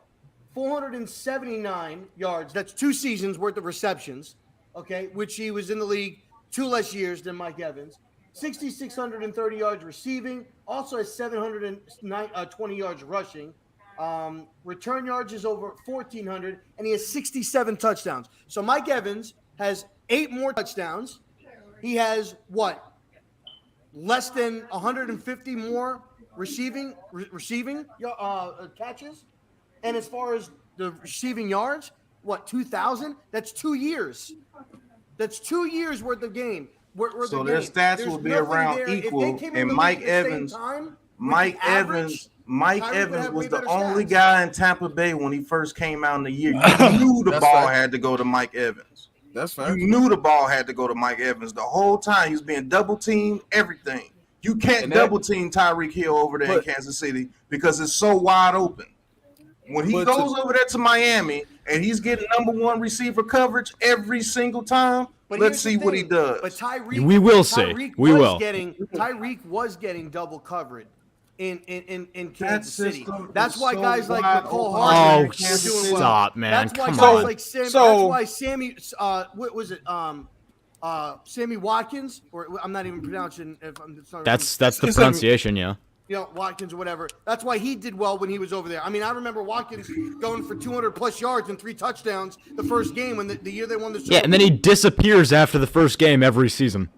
479 yards. That's 2 seasons worth of receptions, okay, which he was in the league 2 less years than Mike Evans. 6,630 yards receiving, also has 720 yards rushing. Return yards is over 1,400, and he has 67 touchdowns. So Mike Evans has 8 more touchdowns. He has what? Less than 150 more receiving catches. And as far as the receiving yards, what, 2,000? That's 2 years. That's 2 years worth of game. So their stats will be around equal. And Mike Evans, Mike Evans was the only guy in Tampa Bay when he first came out in the year. You knew the ball had to go to Mike Evans. That's fair. You knew the ball had to go to Mike Evans the whole time. He was being double teamed, everything. You can't double team Tyreek Hill over there in Kansas City because it's so wide open. When he goes over there to Miami and he's getting number 1 receiver coverage every single time, let's see what he does. But Tyreek, We will see. We will. Tyreek was getting double covered in Kansas City. system That's is why so guys like wide Nicole open. Hardman Oh, were doing well. stop, man. That's why Come guys on. like Sammy. So- that's why Sammy. What was it? Sammy Watkins, or I'm not even pronouncing. If I'm, it's not That's the It's pronunciation, yeah. Watkins or whatever. That's why he did well when he was over there. I mean, I remember Watkins going for 200 plus yards and 3 touchdowns the first game when the year they won the Super Yeah, and then he disappears after the first game every season.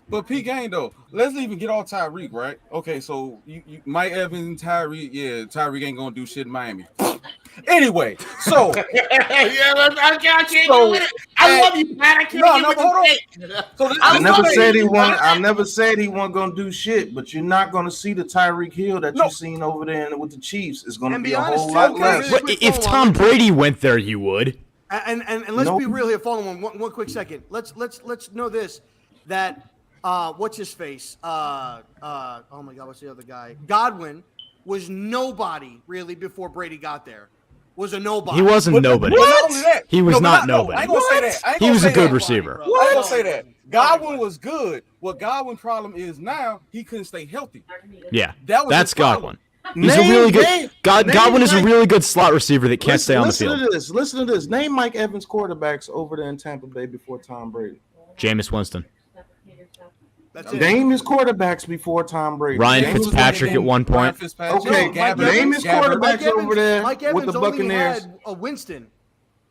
But P game though, let's even get off Tyreek, right? Okay, so you Mike Evans and Tyreek, yeah, Tyreek ain't gonna do shit in Miami. Anyway, so I can't get with it. I love you, man. I can't get with it. So I never said he wasn't. I never said he wasn't gonna do shit. But you're not gonna see the Tyreek Hill that you've seen over there with the Chiefs. It's gonna be a whole lot less. But if Tom Brady went there, you would. And let's be real here. Follow one quick second. Let's know this, that what's his face? Oh my God, what's the other guy? Godwin was nobody really before Brady got there. Was a nobody. He wasn't nobody. What? He was not nobody. I ain't gonna say that. He was a good receiver. I ain't gonna say that. Godwin was good. What Godwin's problem is now, he couldn't stay healthy. Yeah, That was that's his problem. Godwin. He's a really good. Godwin is a really good slot receiver that can't stay on the field. Listen to this. Name Mike Evans quarterbacks over there in Tampa Bay before Tom Brady. Jameis Winston. Name his quarterbacks before Tom Brady. Ryan Fitzpatrick at one point. Okay, name his quarterbacks over there with the Buccaneers. A Winston.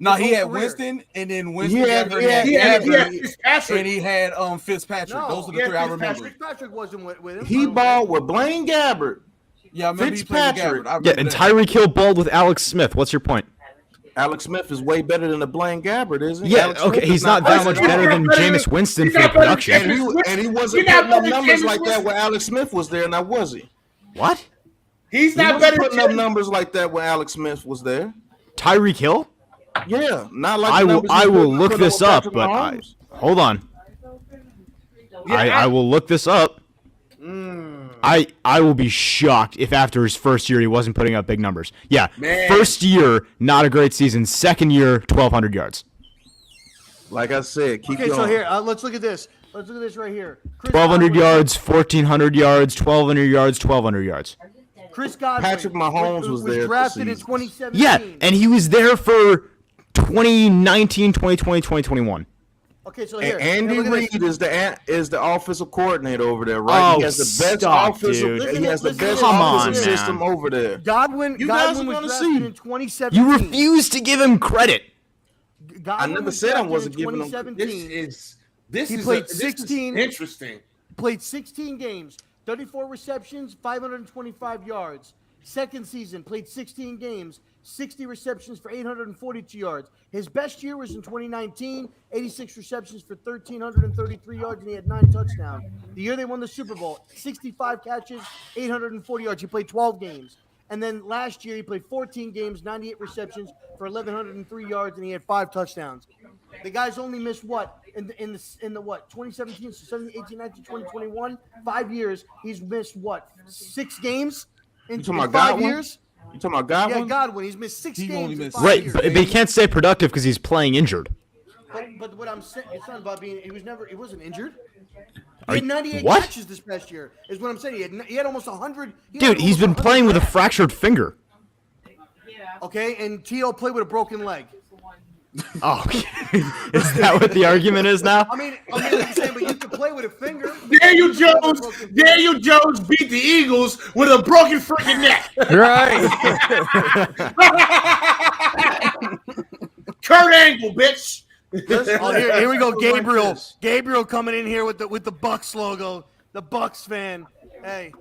No, he had Winston, and then Winston He had Fitzpatrick. and he had Fitzpatrick. Those are the three I remember. Fitzpatrick wasn't with him. He balled with Blaine Gabbert. Yeah, I remember Fitzpatrick. Yeah, and Tyreek Hill balled with Alex Smith. What's your point? Alex Smith is way better than the Blaine Gabbert, isn't he? Yeah, Alex okay, Smith he's is not that much better than Jameis Winston for the production. And he wasn't putting up numbers like that when Alex Smith was there, now was he? What? He's He not wasn't better putting up numbers like that when Alex Smith was there. Tyreek Hill? Yeah, not like I will look this up, but hold on. I will look this up. I will be shocked if after his first year he wasn't putting up big numbers. Yeah, first year, not a great season. Second year, 1,200 yards. Like I said, keep Okay, going. so here, let's look at this. Let's look at this right here. 1,200 yards, 1,400 yards, 1,200 yards, 1,200 yards. Chris Godwin. Patrick Mahomes was there drafted in this 2017. Yeah, and he was there for 2019, 2020, 2021. Okay, so here. And Andy look at Reid this. is the offensive coordinator over there, right? Oh, he has the best stop, offensive. dude. He has the Listen, best come offensive on, man. system over there. Godwin You guys was are gonna drafted see. in 2017. You refuse to give him credit. Godwin I never was said I drafted wasn't in giving him- 2017. This He is played this is 16 interesting. Played 16 games, 34 receptions, 525 yards. Second season, played 16 games, 60 receptions for 842 yards. His best year was in 2019, 86 receptions for 1,333 yards, and he had 9 touchdowns. The year they won the Super Bowl, 65 catches, 840 yards. He played 12 games. And then last year, he played 14 games, 98 receptions for 1,103 yards, and he had 5 touchdowns. The guy's only missed what? In the what? 2017, 17, 18, 19, 20, 21? 5 years. He's missed what? 6 games? In talking about 5 Godwin? years? You talking about Godwin? Yeah, Godwin. He's missed 6 games. only in missed 5 Right, years. but he can't stay productive because he's playing injured. But what I'm saying, it's not about being. He wasn't injured. Are He had you- 98 what? catches this past year. Is what I'm saying. He had almost 100. Dude, he's been playing with a fractured finger. Okay, and T.O. played with a broken leg. Oh, is that what the argument is now? I mean, I'm saying, but you can play with a finger. Daniel Jones beat the Eagles with a broken freaking neck. Right. Kurt Angle, bitch. Oh, here we go, Gabriel. Gabriel coming in here with the Bucks logo. The Bucks fan. Hey.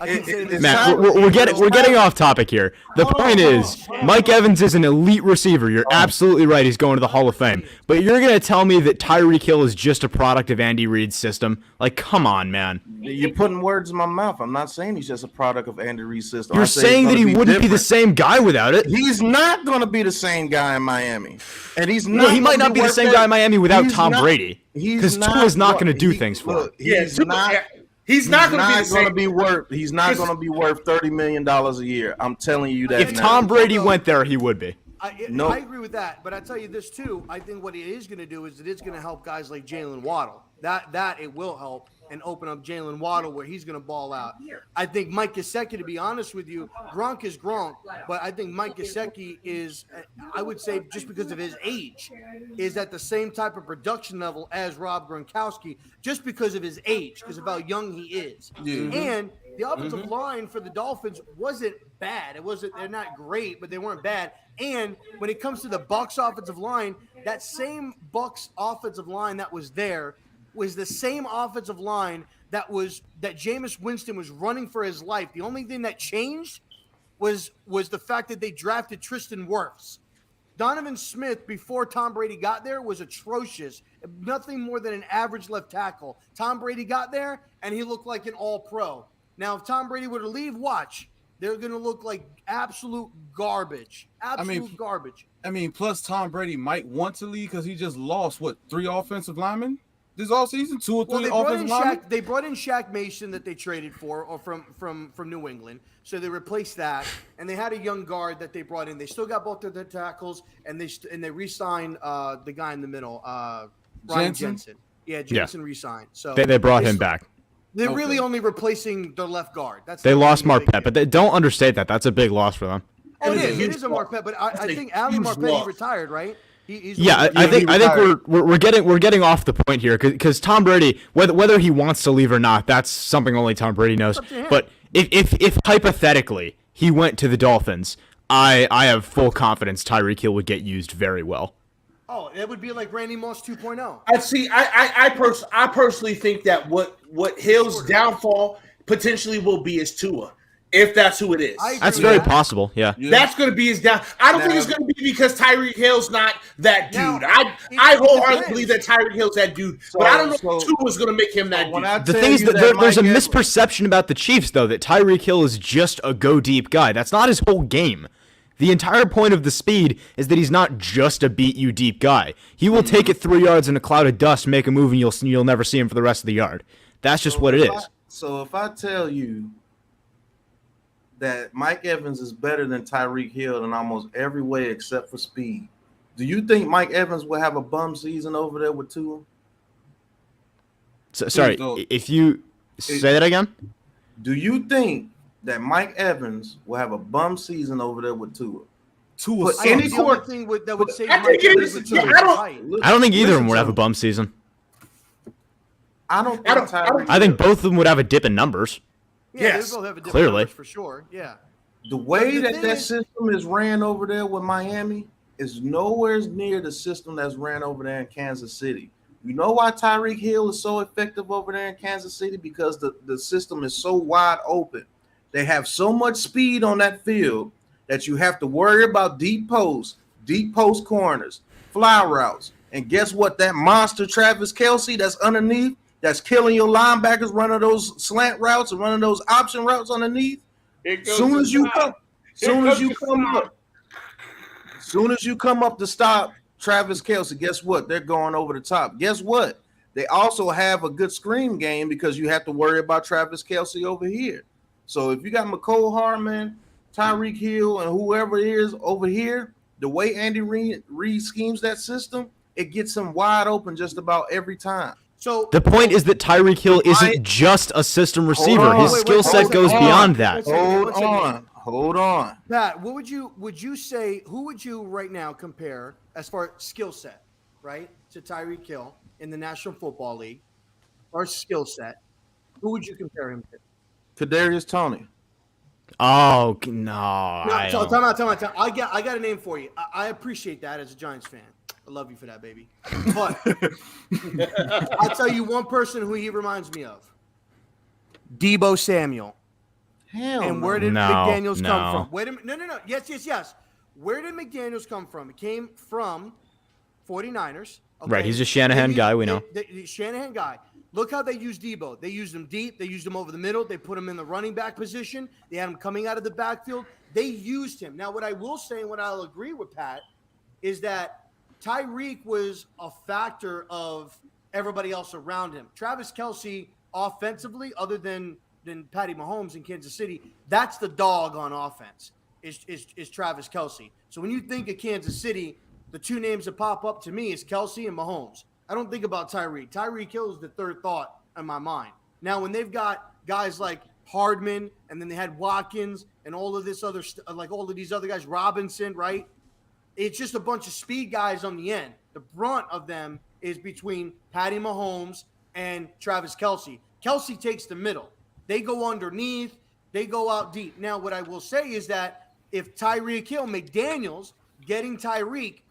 I can say this. Matt, we're getting off topic here. The point is, Mike Evans is an elite receiver. You're absolutely right. He's going to the Hall of Fame. But you're going to tell me that Tyreek Hill is just a product of Andy Reid's system? Like, come on, man. You're putting words in my mouth. I'm not saying he's just a product of Andy Reid's system. You're saying that he wouldn't be the same guy without it. He's not going to be the same guy in Miami, and he's not. No, he might not be the same guy in Miami without He's Tom not- Brady. Because Tua's not going to do things for him. He's not. He's not going to be the He's not same. going to be worth $30 million a year. I'm telling you that. If now. Tom Brady went there, he would be. I agree with that, but I tell you this too. I think what it is going to do is it is going to help guys like Jalen Waddle. That it will help and open up Jalen Waddle where he's going to ball out. I think Mike Gesicki, to be honest with you, Gronk is Gronk, but I think Mike Gesicki is, I would say, just because of his age, is at the same type of production level as Rob Gronkowski, just because of his age, because of how young he is. And the offensive line for the Dolphins wasn't bad. They're not great, but they weren't bad. And when it comes to the Bucs offensive line, that same Bucs offensive line that was there was the same offensive line that Jameis Winston was running for his life. The only thing that changed was the fact that they drafted Tristan Wirfs. Donovan Smith, before Tom Brady got there, was atrocious. Nothing more than an average left tackle. Tom Brady got there, and he looked like an all-pro. Now, if Tom Brady were to leave, watch. They're going to look like absolute garbage. Garbage. I mean, plus Tom Brady might want to leave because he just lost, 3 offensive linemen this offseason? 2 or 3 offensive linemen? They brought in Shaq Mason that they traded for, or from New England. So they replaced that, and they had a young guard that they brought in. They still got both of their tackles, and they re-signed the guy in the middle, Ryan Jensen. Yeah, Jensen re-signed. So they brought him back. They're really only replacing their left guard. They lost Marpet, but they don't understate that. That's a big loss for them. Oh, it is a Marpet, but I think Ali Marpet retired, right? I think we're getting off the point here because Tom Brady, whether he wants to leave or not, that's something only Tom Brady knows. But if hypothetically he went to the Dolphins, I have full confidence Tyreek Hill would get used very well. Oh, it would be like Randy Moss 2.0. I personally think that what Hill's downfall potentially will be is Tua, if that's who it is. That's very possible. Yeah. That's going to be his down. I don't think it's going to be because Tyreek Hill's not that dude. I wholeheartedly believe that Tyreek Hill's that dude, but I don't know if Tua's going to make him that dude. The thing is that there's a misperception about the Chiefs, though, that Tyreek Hill is just a go-deep guy. That's not his whole game. The entire point of the speed is that he's not just a beat-you-deep guy. He will take it 3 yards in a cloud of dust, make a move, and you'll never see him for the rest of the yard. That's just what it is. So if I tell you that Mike Evans is better than Tyreek Hill in almost every way except for speed, do you think Mike Evans will have a bum season over there with Tua? Sorry, if you say that again? Do you think that Mike Evans will have a bum season over there with Tua? Tua, any court thing that would say I don't think either of them would have a bum season. I think both of them would have a dip in numbers. Yeah, they both have a dip clearly in numbers for sure. Yeah. The way that system is ran over there with Miami is nowhere near the system that's ran over there in Kansas City. You know why Tyreek Hill is so effective over there in Kansas City? Because the system is so wide open. They have so much speed on that field that you have to worry about deep post corners, fly routes. And guess what? That monster Travis Kelce that's underneath, that's killing your linebackers running those slant routes and running those option routes underneath. Soon as you come up to stop Travis Kelce, guess what? They're going over the top. Guess what? They also have a good screen game because you have to worry about Travis Kelce over here. So if you got McCole Hardman, Tyreek Hill, and whoever it is over here, the way Andy Reid schemes that system, it gets him wide open just about every time. So the point is that Tyreek Hill isn't just a system receiver. His skill set goes beyond that. Hold on. Pat, what would you say, who would you right now compare as far as skill set, right, to Tyreek Hill in the National Football League, or skill set? Who would you compare him to? Kadarius Toney. Oh no! Time out. I got a name for you. I appreciate that as a Giants fan. I love you for that, baby. But I'll tell you one person who he reminds me of: Deebo Samuel. And where did McDaniels come from? Wait a minute. No. Yes. Where did McDaniels come from? It came from 49ers. Okay? Right. He's a Shanahan guy. We know. The Shanahan guy. Look how they used Deebo. They used him deep. They used him over the middle. They put him in the running back position. They had him coming out of the backfield. They used him. Now, what I will say and what I'll agree with Pat is that Tyreek was a factor of everybody else around him. Travis Kelce, offensively, other than Patty Mahomes in Kansas City, that's the dog on offense is Travis Kelce. So when you think of Kansas City, the two names that pop up to me is Kelce and Mahomes. I don't think about Tyreek. Tyreek Hill is the third thought in my mind. Now, when they've got guys like Hardman, and then they had Watkins and all of this other like all of these other guys, Robinson, right? It's just a bunch of speed guys on the end. The brunt of them is between Patty Mahomes and Travis Kelce. Kelce takes the middle. They go underneath. They go out deep. Now, what I will say is that if Tyreek Hill, McDaniels getting Tyreek,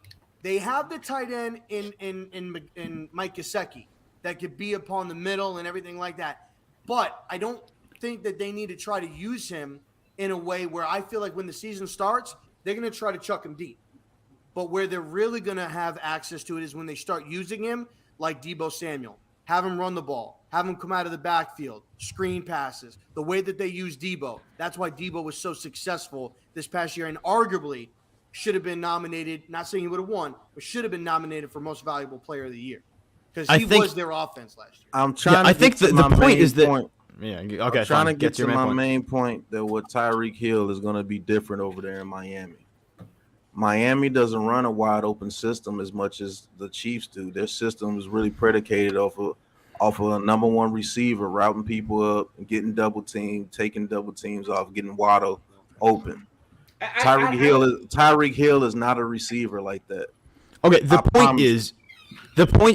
they have the tight end in Mike Gesicki that could be upon the middle and everything like that. But I don't think that they need to try to use him in a way where I feel like when the season starts, they're going to try to chuck him deep. But where they're really going to have access to it is when they start using him like Deebo Samuel. Have him run the ball. Have him come out of the backfield. Screen passes. The way that they use Deebo. That's why Deebo was so successful this past year and arguably should have been nominated, not saying he would have won, but should have been nominated for Most Valuable Player of the Year. Because he was their offense last year. I'm trying to I think the point is that. Yeah, okay. I'm trying to get to my main point that what Tyreek Hill is going to be different over there in Miami. Miami doesn't run a wide open system as much as the Chiefs do. Their system is really predicated off of a number one receiver, routing people up, getting double teamed, taking double teams off, getting Waddle open. Tyreek Hill is not a receiver like that. Okay, the point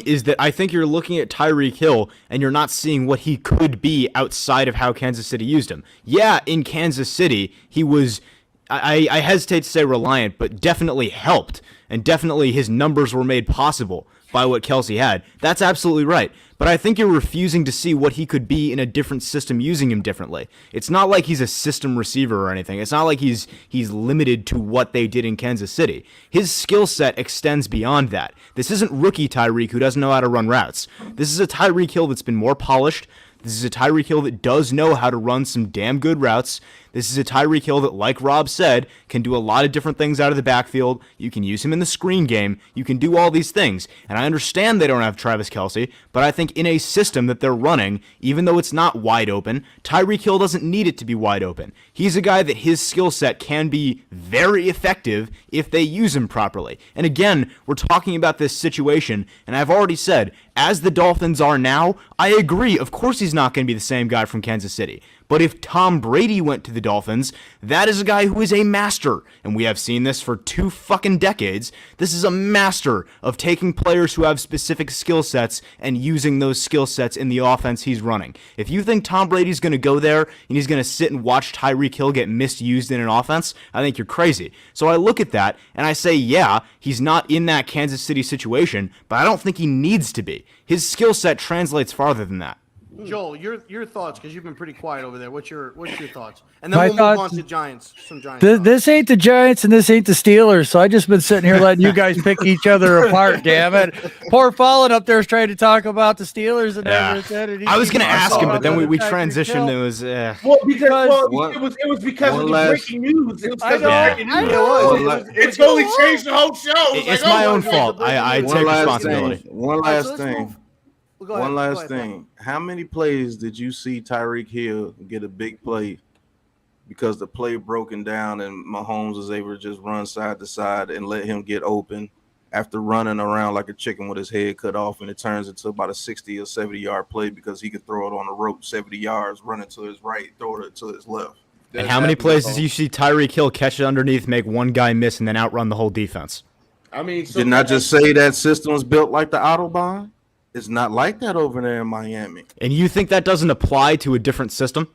is that I think you're looking at Tyreek Hill and you're not seeing what he could be outside of how Kansas City used him. Yeah, in Kansas City, he was, I hesitate to say reliant, but definitely helped. And definitely his numbers were made possible by what Kelsey had. That's absolutely right. But I think you're refusing to see what he could be in a different system using him differently. It's not like he's a system receiver or anything. It's not like he's limited to what they did in Kansas City. His skill set extends beyond that. This isn't rookie Tyreek who doesn't know how to run routes. This is a Tyreek Hill that's been more polished. This is a Tyreek Hill that does know how to run some damn good routes. This is a Tyreek Hill that, like Rob said, can do a lot of different things out of the backfield. You can use him in the screen game. You can do all these things. And I understand they don't have Travis Kelce, but I think in a system that they're running, even though it's not wide open, Tyreek Hill doesn't need it to be wide open. He's a guy that his skill set can be very effective if they use him properly. And again, we're talking about this situation, and I've already said, as the Dolphins are now, I agree. Of course he's not going to be the same guy from Kansas City. But if Tom Brady went to the Dolphins, that is a guy who is a master. And we have seen this for 2 fucking decades. This is a master of taking players who have specific skill sets and using those skill sets in the offense he's running. If you think Tom Brady's going to go there and he's going to sit and watch Tyreek Hill get misused in an offense, I think you're crazy. So I look at that and I say, yeah, he's not in that Kansas City situation, but I don't think he needs to be. His skill set translates farther than that. Joel, your thoughts, because you've been pretty quiet over there. What's your thoughts? And then we'll move on to Giants. Some Giants. This ain't the Giants and this ain't the Steelers. So I just been sitting here letting you guys pick each other apart. Damn it! Poor Fallen up there is trying to talk about the Steelers and everything. And I was going to ask him, but then we transitioned. It was well it was because of the breaking news. It was because of breaking news. It's only changed the whole show. It's my own fault. I take responsibility. One last thing. One last thing. How many plays did you see Tyreek Hill get a big play because the play broken down and Mahomes was able to just run side to side and let him get open after running around like a chicken with his head cut off, and it turns into about a 60 or 70-yard play because he could throw it on the rope 70 yards, running to his right, throw it to his left. And how many plays did you see Tyreek Hill catch it underneath, make one guy miss, and then outrun the whole defense? I mean, didn't I just say that system was built like the Autobahn? It's not like that over there in Miami. And you think that doesn't apply to a different system?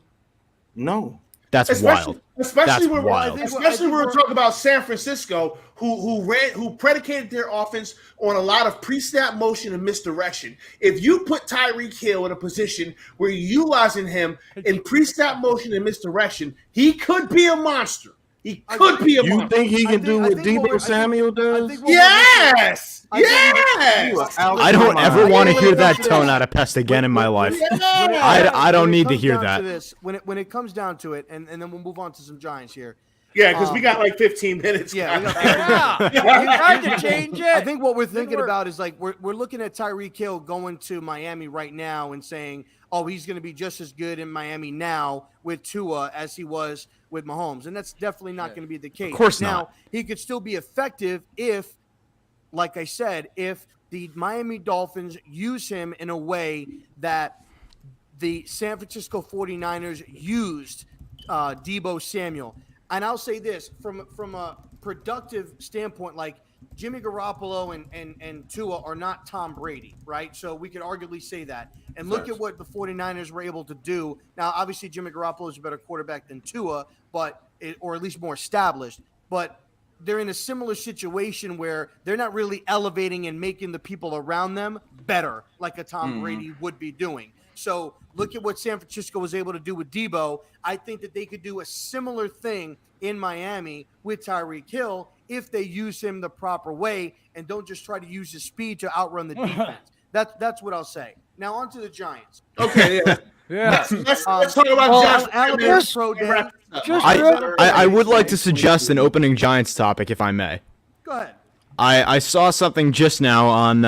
No. That's wild. Especially when we're talking about San Francisco, who predicated their offense on a lot of pre-snap motion and misdirection. If you put Tyreek Hill in a position where you're utilizing him in pre-snap motion and misdirection, he could be a monster. He could be a monster. You think he can do what Deebo Samuel does? Yes. Yes. I don't ever want to hear that tone out of Pest again in my life. I don't need to hear that. When it comes down to it, and then we'll move on to some Giants here. Yeah, because we got like 15 minutes. Yeah, You tried to change it. I think what we're thinking about is like we're looking at Tyreek Hill going to Miami right now and saying, oh, he's going to be just as good in Miami now with Tua as he was with Mahomes. And that's definitely not going to be the case. Of course not. Now, he could still be effective if, like I said, if the Miami Dolphins use him in a way that the San Francisco 49ers used Deebo Samuel. And I'll say this, from a productive standpoint, like Jimmy Garoppolo and Tua are not Tom Brady, right? So we could arguably say that. And look at what the 49ers were able to do. Now, obviously, Jimmy Garoppolo is a better quarterback than Tua, or at least more established. But they're in a similar situation where they're not really elevating and making the people around them better like a Tom Brady would be doing. So look at what San Francisco was able to do with Debo. I think that they could do a similar thing in Miami with Tyreek Hill if they use him the proper way and don't just try to use his speed to outrun the defense. That's what I'll say. Now on to the Giants. Okay, yeah. Yeah. Let's talk about Josh. Alabama's pro day. I would like to suggest an opening Giants topic, if I may. Go ahead. I saw something just now on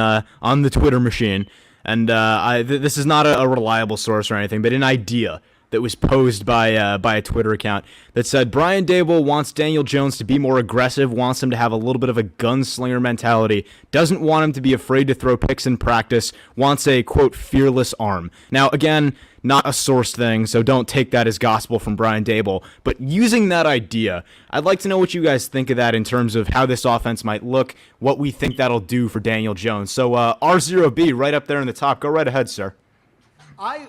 the Twitter machine, and this is not a reliable source or anything, but an idea that was posed by a Twitter account that said Brian Daboll wants Daniel Jones to be more aggressive, wants him to have a little bit of a gunslinger mentality, doesn't want him to be afraid to throw picks in practice, wants a, quote, fearless arm. Now, again, not a source thing, so don't take that as gospel from Brian Daboll, but using that idea, I'd like to know what you guys think of that in terms of how this offense might look, what we think that'll do for Daniel Jones. So RZeroB right up there in the top. Go right ahead, sir.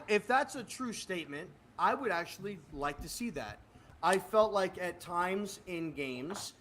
If that's a true statement, I would actually like to see that. I felt like at times in games,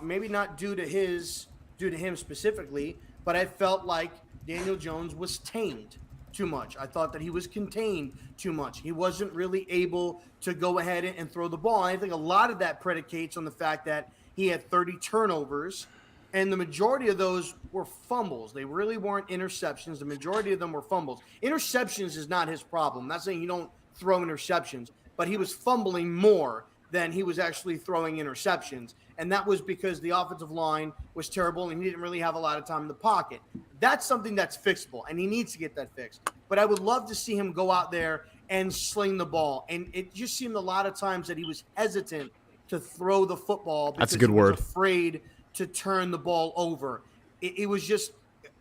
maybe not due to him specifically, but I felt like Daniel Jones was tamed too much. I thought that he was contained too much. He wasn't really able to go ahead and throw the ball. And I think a lot of that predicates on the fact that he had 30 turnovers, and the majority of those were fumbles. They really weren't interceptions. The majority of them were fumbles. Interceptions is not his problem. I'm not saying you don't throw interceptions, but he was fumbling more than he was actually throwing interceptions. And that was because the offensive line was terrible and he didn't really have a lot of time in the pocket. That's something that's fixable, and he needs to get that fixed. But I would love to see him go out there and sling the ball. And it just seemed a lot of times that he was hesitant to throw the football because That's a good he word. was afraid to turn the ball over. It was just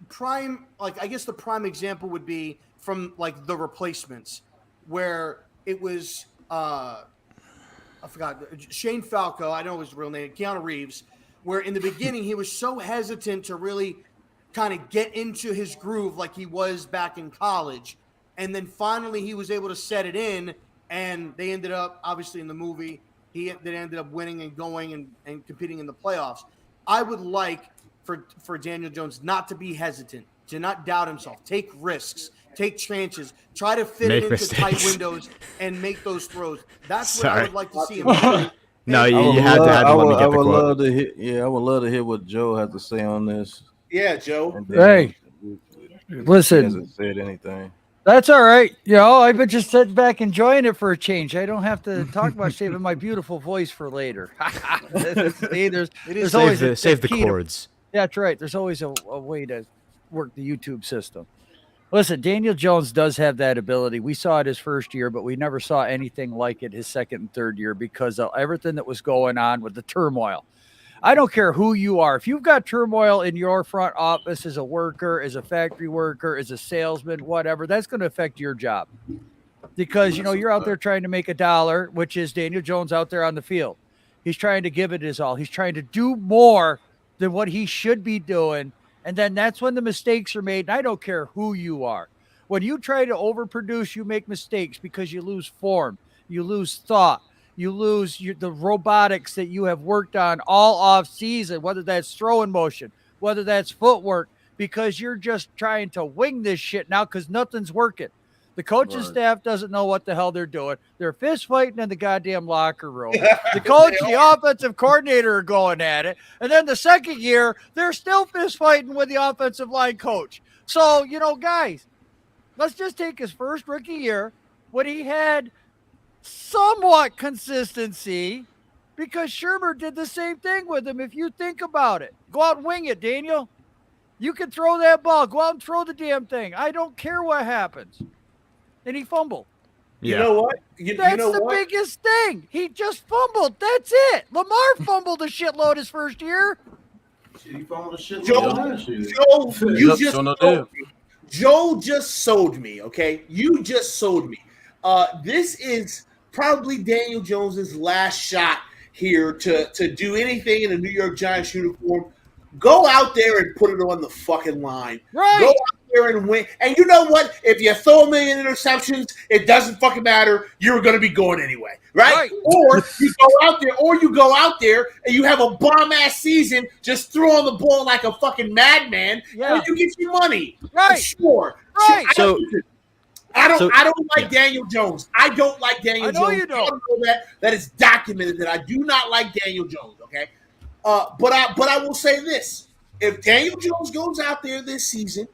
prime, like I guess the prime example would be from like The Replacements, where it was I forgot, Shane Falco, I know his real name, Keanu Reeves, where in the beginning he was so hesitant to really kind of get into his groove like he was back in college. And then finally he was able to set it in, and they ended up, obviously in the movie, they ended up winning and going and competing in the playoffs. I would like for Daniel Jones not to be hesitant, to not doubt himself, take risks, take chances, try to fit it into tight windows and make those throws. That's what I would like to see him do. No, you had to let me get the quote. I would love to hear what Joe has to say on this. Yeah, Joe. Hey, listen. He hasn't said anything. That's all right. I've been just sitting back enjoying it for a change. I don't have to talk about saving my beautiful voice for later. There's always save the chords. Yeah, that's right. There's always a way to work the YouTube system. Listen, Daniel Jones does have that ability. We saw it his first year, but we never saw anything like it his second and third year because of everything that was going on with the turmoil. I don't care who you are. If you've got turmoil in your front office as a worker, as a factory worker, as a salesman, whatever, that's going to affect your job. Because, you're out there trying to make a dollar, which is Daniel Jones out there on the field. He's trying to give it his all. He's trying to do more than what he should be doing. And then that's when the mistakes are made. And I don't care who you are. When you try to overproduce, you make mistakes because you lose form. You lose thought. You lose the robotics that you have worked on all off season, whether that's throwing motion, whether that's footwork, because you're just trying to wing this shit now because nothing's working. The coaching staff doesn't know what the hell they're doing. They're fist fighting in the goddamn locker room. The coach, the offensive coordinator are going at it. And then the second year, they're still fist fighting with the offensive line coach. So, guys, let's just take his first rookie year when he had somewhat consistency, because Shermer did the same thing with him. If you think about it, go out and wing it, Daniel. You can throw that ball. Go out and throw the damn thing. I don't care what happens. And he fumbled. You know what? That's the biggest thing. He just fumbled. That's it. Lamar fumbled a shitload his first year. He fumbled a shitload. Joe just sold me, okay? You just sold me. This is probably Daniel Jones's last shot here to do anything in a New York Giants uniform. Go out there and put it on the fucking line. Right. Go out there and win. And you know what? If you throw 1 million interceptions, it doesn't fucking matter. You're going to be going anyway, right? Or you go out there and you have a bomb-ass season just throwing the ball like a fucking madman, and you get your money. Right. Sure. Right. So I don't like Daniel Jones. I don't like Daniel Jones. You don't. Know that is documented that I do not like Daniel Jones. Okay, but I will say this: if Daniel Jones goes out there this season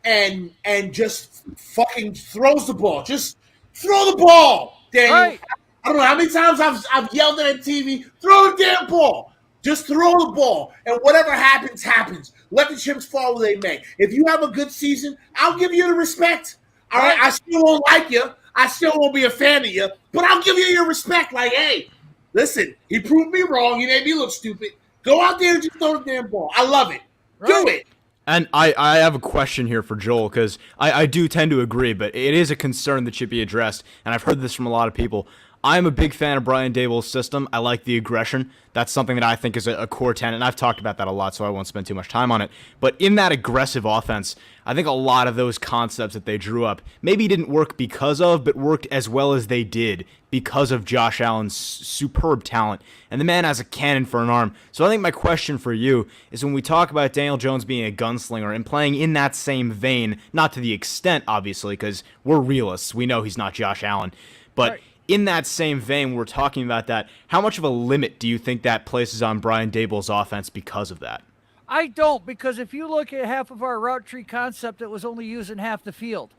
and just fucking throws the ball, just throw the ball, Daniel. Right. I don't know how many times I've yelled at TV, throw the damn ball. Just throw the ball, and whatever happens, happens. Let the chips fall where they may. If you have a good season, I'll give you the respect. All right, I still won't like you. I still won't be a fan of you, but I'll give you your respect. Like, hey, listen, he proved me wrong. He made me look stupid. Go out there and just throw the damn ball. I love it. Right. Do it. And I have a question here for Joel, because I do tend to agree, but it is a concern that should be addressed, and I've heard this from a lot of people. I'm a big fan of Brian Daboll's system. I like the aggression. That's something that I think is a core tenet, and I've talked about that a lot, so I won't spend too much time on it. But in that aggressive offense, I think a lot of those concepts that they drew up maybe didn't work because of, but worked as well as they did because of Josh Allen's superb talent. And the man has a cannon for an arm. So I think my question for you is, when we talk about Daniel Jones being a gunslinger and playing in that same vein, not to the extent, obviously, because we're realists. We know he's not Josh Allen. But right. In that same vein, we're talking about that. How much of a limit do you think that places on Brian Daboll's offense because of that? I don't, because if you look at half of our route tree concept, it was only using half the field.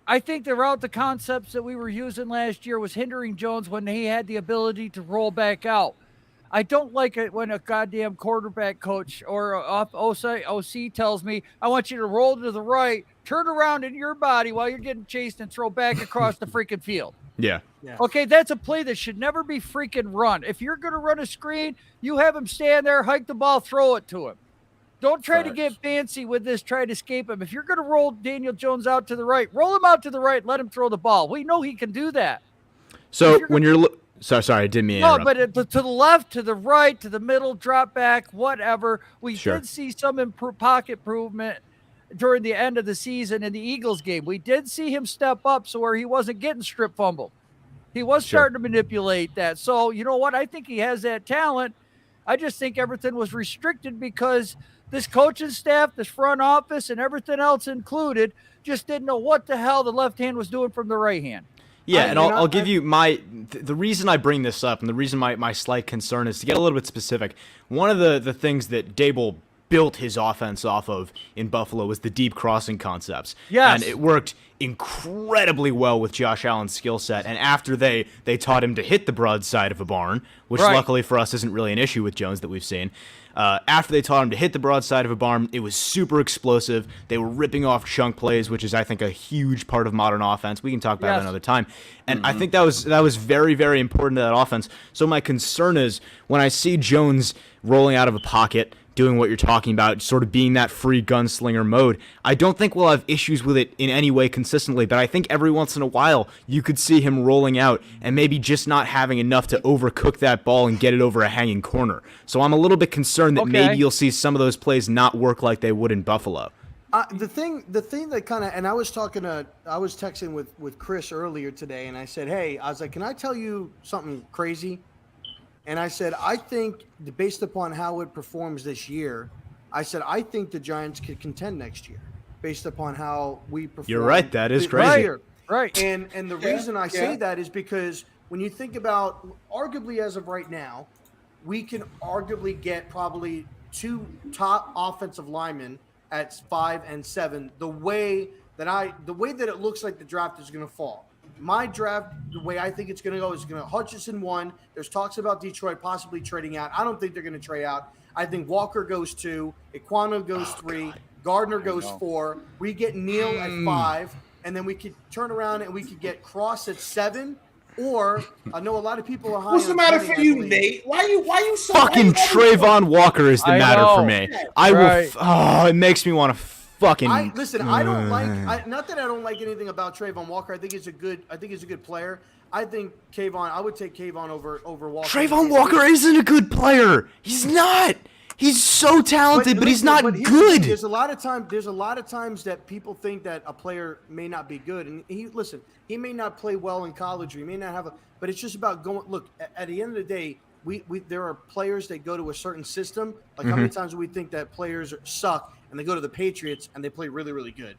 I think the concepts that we were using last year was hindering Jones when he had the ability to roll back out. I don't like it when a goddamn quarterback coach or OC tells me, I want you to roll to the right, turn around in your body while you're getting chased, and throw back across the freaking field. Yeah. Okay, that's a play that should never be freaking run. If you're going to run a screen, you have him stand there, hike the ball, throw it to him. Don't try to get fancy with this, try to escape him. If you're going to roll Daniel Jones out to the right, roll him out to the right, let him throw the ball. We know he can do that. So when you're sorry, I didn't mean to interrupt. But to the left, to the right, to the middle, drop back, whatever. We did see some pocket improvement during the end of the season in the Eagles game. We did see him step up so where he wasn't getting strip fumbled. He was starting to manipulate that. So, you know what? I think he has that talent. I just think everything was restricted because this coaching staff, this front office, and everything else included just didn't know what the hell the left hand was doing from the right hand. Yeah, and I'll give you the reason I bring this up, and the reason my slight concern is to get a little bit specific. One of the things that Daboll built his offense off of in Buffalo was the deep crossing concepts. Yes. And it worked incredibly well with Josh Allen's skill set. And after they taught him to hit the broadside of a barn, which luckily for us isn't really an issue with Jones that we've seen. After they taught him to hit the broadside of a barn, it was super explosive. They were ripping off chunk plays, which is, I think, a huge part of modern offense. We can talk about that another time. And I think that was very, very important to that offense. So my concern is when I see Jones rolling out of a pocket, doing what you're talking about, sort of being that free gunslinger mode, I don't think we'll have issues with it in any way consistently, but I think every once in a while you could see him rolling out and maybe just not having enough to overcook that ball and get it over a hanging corner. So I'm a little bit concerned that maybe you'll see some of those plays not work like they would in Buffalo. The thing that kind of, and I was texting with Chris earlier today, and I said, hey, I was like, can I tell you something crazy? And I said, I think based upon how it performs this year, I said, I think the Giants could contend next year based upon how we perform. You're right. That is crazy. Right. And the reason I say that is because when you think about, arguably as of right now, we can arguably get probably two top offensive linemen at 5 and 7, the way that it looks like the draft is going to fall. My draft, the way I think it's going to go is going to Hutchinson 1. There's talks about Detroit possibly trading out. I don't think they're going to trade out. I think Walker goes 2, Ekwonu goes 3, Gardner goes 4. We get Neal at 5, and then we could turn around and we could get Cross at 7. Or I know a lot of people are high. What's the matter for you, Nate? Why you so fucking Trayvon Walker is the matter for me. I will. It makes me want to fucking. I don't like. Not that I don't like anything about Trayvon Walker. I think he's a good player. I think Kayvon. I would take Kayvon over Walker. Trayvon Walker isn't a good player. He's not. He's so talented, but he's not good. There's a lot of times that people think that a player may not be good, and he may not play well in college, or he may not have but it's just about going. Look, at the end of the day, there are players that go to a certain system. Like how many times do we think that players suck and they go to the Patriots and they play really, really good?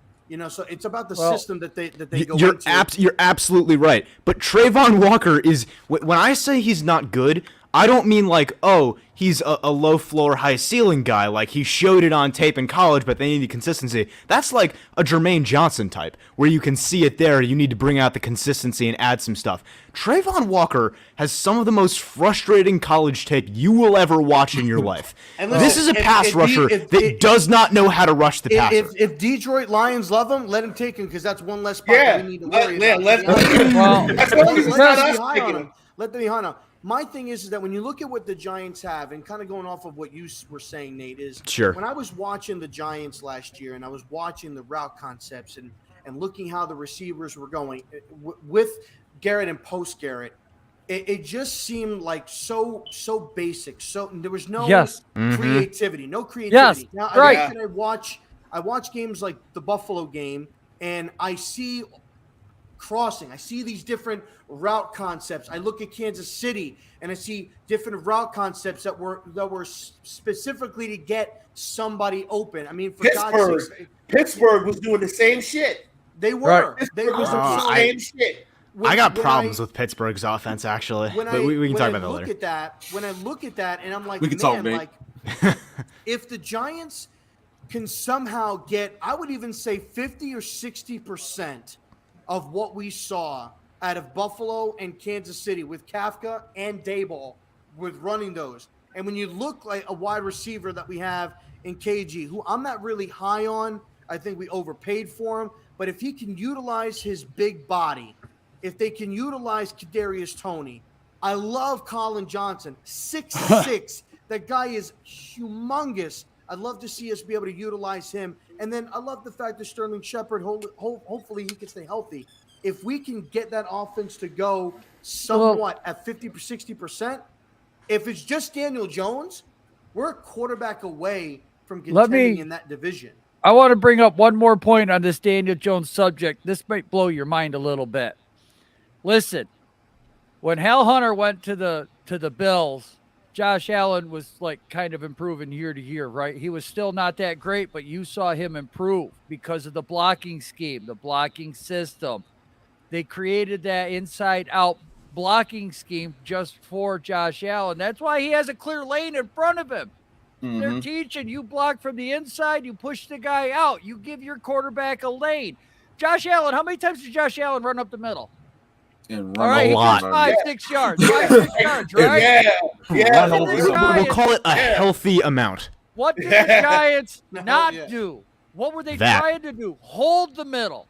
So it's about the system that they go you're into. You're absolutely right. But Trayvon Walker is, when I say he's not good, I don't mean like, oh, he's a low floor, high ceiling guy. Like he showed it on tape in college, but they need the consistency. That's like a Jermaine Johnson type, where you can see it there. You need to bring out the consistency and add some stuff. Trayvon Walker has some of the most frustrating college tape you will ever watch in your life. This is a pass rusher that does not know how to rush the passer. If Detroit Lions love him, let him take him because that's one less spot that we need to worry about. Let them be high now. My thing is that when you look at what the Giants have, and kind of going off of what you were saying, Nate, is when I was watching the Giants last year and I was watching the route concepts and looking how the receivers were going with Garrett and post Garrett, it just seemed like so basic. So there was no creativity, no creativity. Yes, now, right. I watch games like the Buffalo game, and I see crossing. I see these different route concepts. I look at Kansas City and I see different route concepts that were specifically to get somebody open. I mean, for God's sake, Pittsburgh was doing the same shit. They were. Right. They was the same shit. I got problems with Pittsburgh's offense, actually. But we can talk about that later. When I look at that, and I'm like, we can talk, man. Like, if the Giants can somehow get, I would even say 50 or 60% of what we saw out of Buffalo and Kansas City with Kafka and Daboll with running those. And when you look like a wide receiver that we have in KG, who I'm not really high on, I think we overpaid for him. But if he can utilize his big body, if they can utilize Kadarius Toney, I love Colin Johnson, 6'6". That guy is humongous. I'd love to see us be able to utilize him. And then I love the fact that Sterling Shepard, hopefully he can stay healthy. If we can get that offense to go somewhat at 50 or 60%, if it's just Daniel Jones, we're a quarterback away from contending in that division. I want to bring up one more point on this Daniel Jones subject. This might blow your mind a little bit. Listen, when Hal Hunter went to the Bills, Josh Allen was like kind of improving year to year, right? He was still not that great, but you saw him improve because of the blocking scheme, the blocking system. They created that inside-out blocking scheme just for Josh Allen. That's why he has a clear lane in front of him. Mm-hmm. They're teaching you block from the inside, you push the guy out, you give your quarterback a lane. Josh Allen, how many times did Josh Allen run up the middle? And run a lot. 5-6 yards. 5-6 yards, right? Yeah. We'll call it a healthy amount. What did the Giants not do? What were they trying to do? Hold the middle.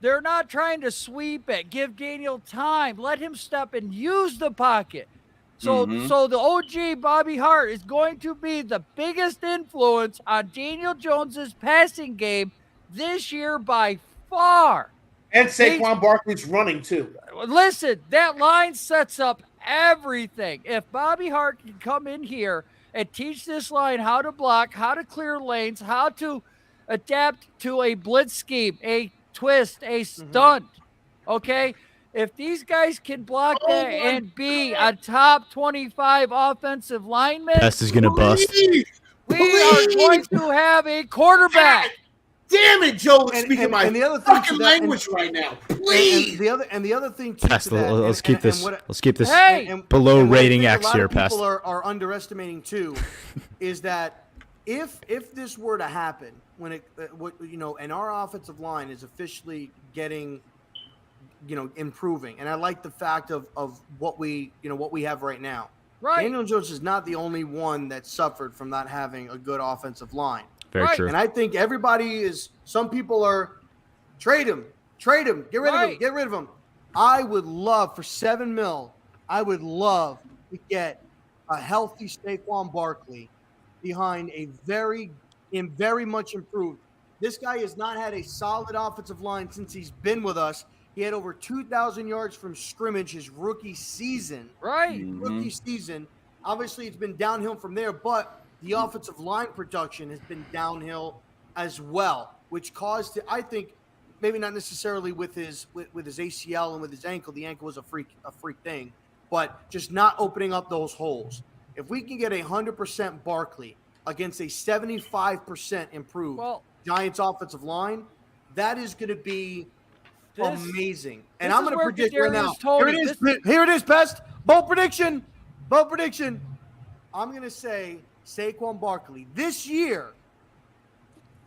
They're not trying to sweep it. Give Daniel time. Let him step and use the pocket. So the OG Bobby Hart is going to be the biggest influence on Daniel Jones's passing game this year by far. And Saquon Barkley's running too. Listen, that line sets up everything. If Bobby Hart can come in here and teach this line how to block, how to clear lanes, how to adapt to a blitz scheme, a twist, a stunt, okay? If these guys can block that and be a top 25 offensive lineman, Pest is going to bust. We are going to have a quarterback. Damn it, Joe! Speaking my fucking language right now, please. And the other thing too. Pest, let's keep this below rating X here, Pest. People are underestimating too, is that if this were to happen, when it and our offensive line is officially getting, improving, and I like the fact of what we have right now. Right. Daniel Jones is not the only one that suffered from not having a good offensive line. Very true. And I think some people are trade him, get rid of him. I would love for $7 million. I would love to get a healthy Saquon Barkley behind a very much improved. This guy has not had a solid offensive line since he's been with us. He had over 2,000 yards from scrimmage his rookie season. Right. Rookie season. Obviously, it's been downhill from there, but the offensive line production has been downhill as well, which caused, I think, maybe not necessarily with his ACL and with his ankle. The ankle was a freak thing, but just not opening up those holes. If we can get 100% Barkley against a 75% improved Giants offensive line, That is going to be amazing. And this I'm is going to where predict right now. Kadarius Toney- Here it is. Here it is, Pest. Bold prediction. I'm going to say Saquon Barkley this year,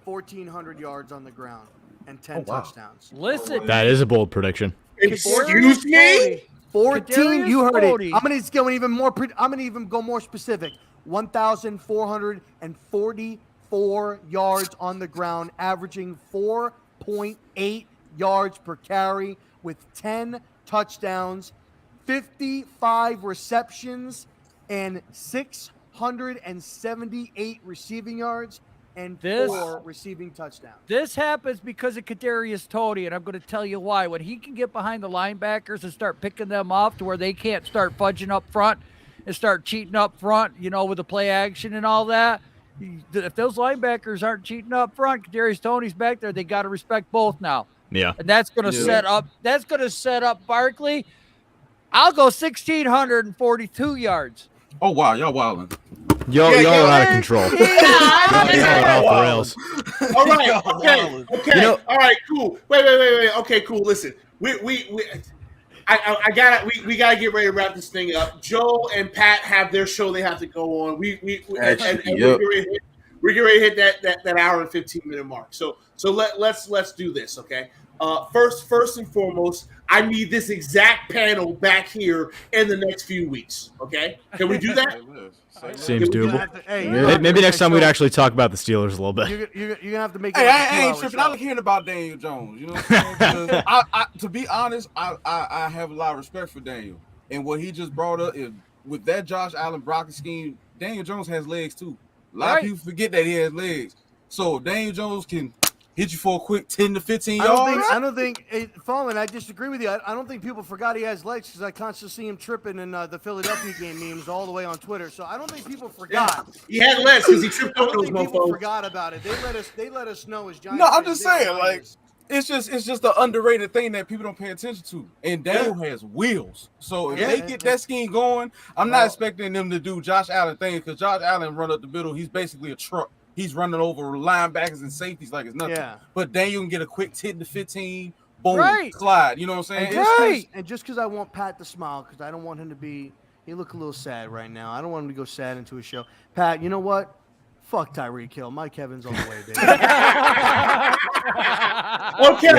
1,400 yards on the ground and 10 touchdowns. Listen, That is a bold prediction. Excuse me? 14. Kadarius You heard Toney. it. I'm going to go even more. I'm going to even go more specific. 1,444 yards on the ground, averaging 4.8 yards per carry with 10 touchdowns, 55 receptions, and 678 receiving yards and 4 receiving touchdowns. this happens because of Kadarius Toney, and I'm going to tell you why. When he can get behind the linebackers and start picking them off to where they can't start fudging up front and start cheating up front, with the play action and all that. If those linebackers aren't cheating up front, Kadarius Toney's back there. They got to respect both now. Yeah. And that's going to set up. That's going to set up Barkley. I'll go 1,642 yards. Oh wow, y'all wilding. Y'all are out of control. Y'all are off the rails. All right. Okay. All right. Cool. Wait. Okay. Cool. Listen, we gotta get ready to wrap this thing up. Joe and Pat have their show they have to go on. We're getting ready to hit that hour and 15-minute mark. So let's do this. Okay. First and foremost, I need this exact panel back here in the next few weeks. Okay. Can we do that? Seems doable. Maybe next time we'd actually talk about the Steelers a little bit. You're gonna have to make. Hey, I ain't tripping. I like hearing about Daniel Jones. You know what I'm saying? To be honest, I have a lot of respect for Daniel and what he just brought up is with that Josh Allen Brockett scheme. Daniel Jones has legs too. A lot of people forget that he has legs. So if Daniel Jones can hit you for a quick 10 to 15 yards. I don't think Fallon, I disagree with you. I don't think people forgot he has legs because I constantly see him tripping in the Philadelphia game memes all the way on Twitter. So I don't think people forgot. He had legs because he tripped over those people mofos. forgot about it. They let us know as Giants. No, I'm just saying, like it's just the underrated thing that people don't pay attention to. And Daniel has wheels. So if they get that scheme going, I'm not expecting them to do Josh Allen things because Josh Allen run up the middle. He's basically a truck. He's running over linebackers and safeties like it's nothing. Yeah. But Daniel can get a quick 10 to 15, boom, slide. You know what I'm saying? And just because I want Pat to smile, because I don't want him to be – he look a little sad right now. I don't want him to go sad into a show. Pat, you know what? Fuck Tyreek Hill. Mike Evans on the way, baby. Okay.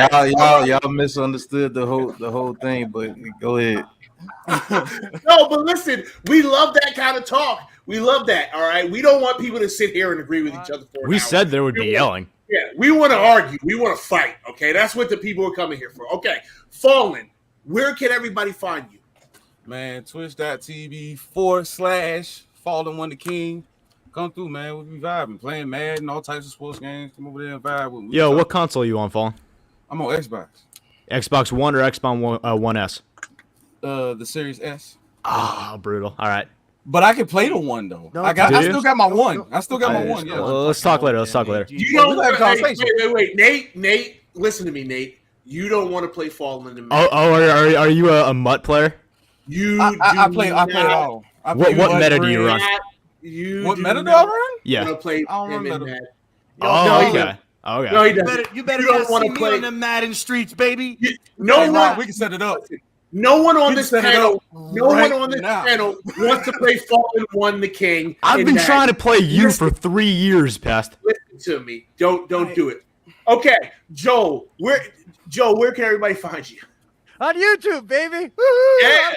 Y'all misunderstood the whole thing, but go ahead. No, but listen, we love that kind of talk. We love that, all right? We don't want people to sit here and agree with each other for an hour. Said there would be yelling. Yeah, we want to argue. We want to fight, okay? That's what the people are coming here for. Okay, Fallen, where can everybody find you? Man, twitch.tv/Fallen One the King. Come through, man. We'll be vibing, playing Madden, all types of sports games. Come over there and vibe with me. Yo, what console are you on, Fallen? I'm on Xbox. Xbox One or Xbox One S? The Series S. Ah, brutal. All right. But I can play the one though. I still got my one. I still got my one. Yeah. Well, let's talk later. You don't have conversation. Wait. Nate, listen to me, Nate. You don't want to play Fallen in the are you a MUT player? I play it all. What meta do you run? What meta do I run? Yeah. Play I don't run meta. Okay. No, he doesn't. You better not see me on the Madden streets, baby. We can set it up. No one on this panel wants to play Fallen One the King. I've been trying to play you for 3 years, Pest. Listen to me. Don't do it. Okay, Joe, where can everybody find you? On YouTube, baby. Yeah.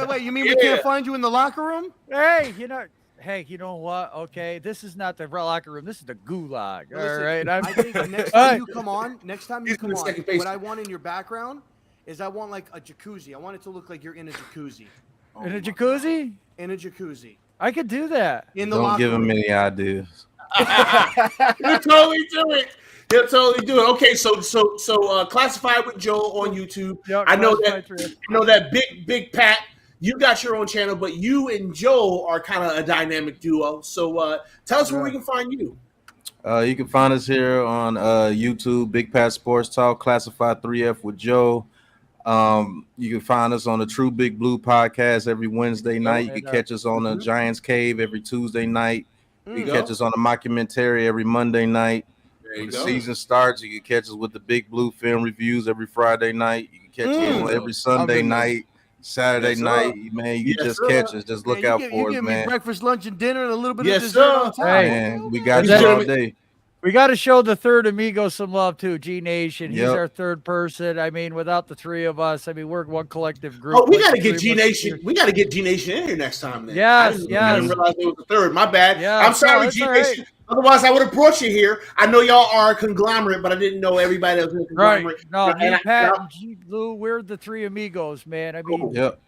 Wait. You mean we can't find you in the locker room? Hey, you know what? Okay, this is not the locker room. This is the gulag. All right. I think next time you come on, what I want in your background is I want like a jacuzzi. I want it to look like you're in a jacuzzi. In a jacuzzi? In a jacuzzi. I could do that. Don't give him any ideas. He'll totally do it. Okay, so Classified with Joel on YouTube. Yep, I know that big Pat. You got your own channel, but you and Joel are kind of a dynamic duo. So tell us where we can find you. You can find us here on YouTube, Big Pat Sports Talk, Classified 3F with Joe. You can find us on the True Big Blue podcast every Wednesday night. You can catch us on the Giants Cave every Tuesday night. You can catch us on the Mockumentary every Monday night. you when the go. season starts, you can catch us with the Big Blue Film Reviews every Friday night. You can catch us on every Sunday night, Saturday night. Man, you can just catch us. Just look out for us, man. You give me breakfast, lunch, and dinner, and a little bit Yes, of dessert sir. on top. Hey, Man, we got Is you that- all day. We got to show the third amigo some love too. G Nation, he's Yep. our third person. I mean, without the three of us, I mean, we're one collective group. Oh, we like got to the get three G of us Nation. here. We got to get G Nation in here next time. Then. Yes, I didn't yes. realize it was the third. My bad. Yeah, I'm sorry, no, G it's all Nation. Otherwise, I would have brought you here. I know y'all are a conglomerate, but I didn't know everybody else was a Right. conglomerate. No, And me, I- Pat, and G Blue, we're the three amigos, man. I mean, Yep.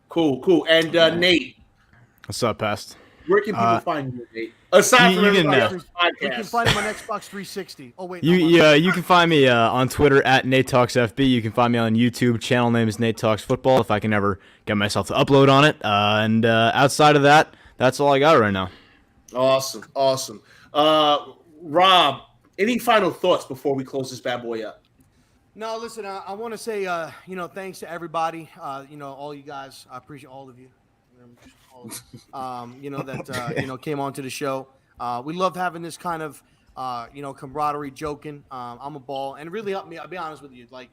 Cool. And Nate, What's up, Pest? where can people find you, Nate? Aside you from can, everybody else's You can podcast. find him on Xbox 360. Oh wait, You can find me on Twitter at Nate Talks FB. You can find me on YouTube. Channel name is Nate Talks Football. If I can ever get myself to upload on it, and outside of that, that's all I got right now. Awesome. Rob, any final thoughts before we close this bad boy up? No, listen, I want to say, thanks to everybody. All you guys. I appreciate all of you. That came on to the show. We love having this kind of, camaraderie, joking. I'm a ball, and it really helped me. I'll be honest with you. Like,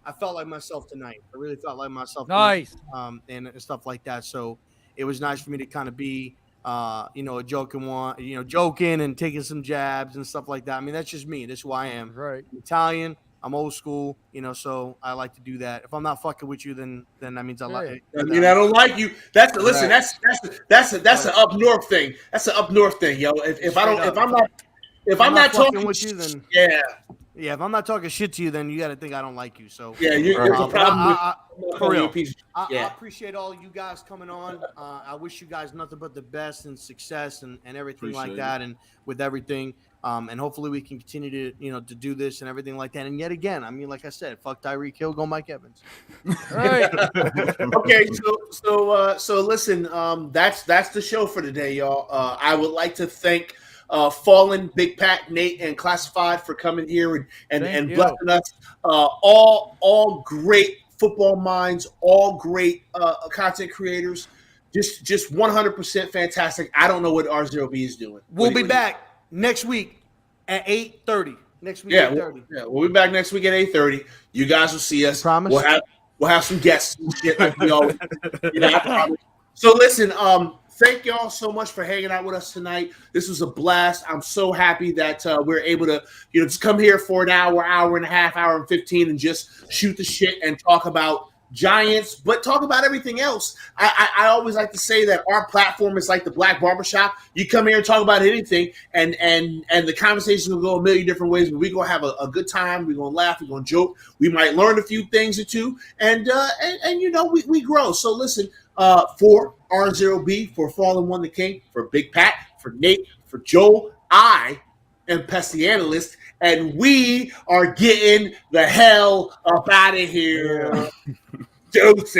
I felt like myself tonight. I really felt like myself. Nice. Tonight, and stuff like that. So it was nice for me to kind of be, a joking one, joking and taking some jabs and stuff like that. I mean, that's just me. That's who I am. right. I'm Italian. I'm old school, so I like to do that. If I'm not fucking with you, then that means I like. I mean, I don't like you. That's an up north thing. That's an up north thing, yo. If I'm not talking with you, then yeah. If I'm not talking shit to you, then you got to think I don't like you. So yeah, there's a problem for real. I I appreciate all you guys coming on. I wish you guys nothing but the best and success and everything like that, and with everything. And hopefully we can continue to to do this and everything like that. And yet again, I mean, like I said, fuck Tyreek Hill, go Mike Evans. Right. Okay, so listen, that's the show for today, y'all. I would like to thank Fallen, Big Pat, Nate, and Classified for coming here and blessing us. All great football minds, all great content creators. Just 100% fantastic. I don't know what RZeroB is doing. We'll be back next week at 8:30. Next week at 8:30. We'll be back next week at 8:30. You guys will see us. Promise? We'll have some guests and shit like we always I promise. So listen, thank y'all so much for hanging out with us tonight. This was a blast. I'm so happy that we're able to, just come here for an hour and a half, hour and 15, and just shoot the shit and talk about Giants, but talk about everything else. I always like to say that our platform is like the Black Barbershop. You come here and talk about anything, and the conversation will go a million different ways, but we're going to have a good time. We're going to laugh. We're going to joke. We might learn a few things or two, and we grow. So listen, for RZeroB, for Fallen One the King, for Big Pat, for Nate, for Joel, I am Pest the Analyst, and we are getting the hell up out of here. Deuces.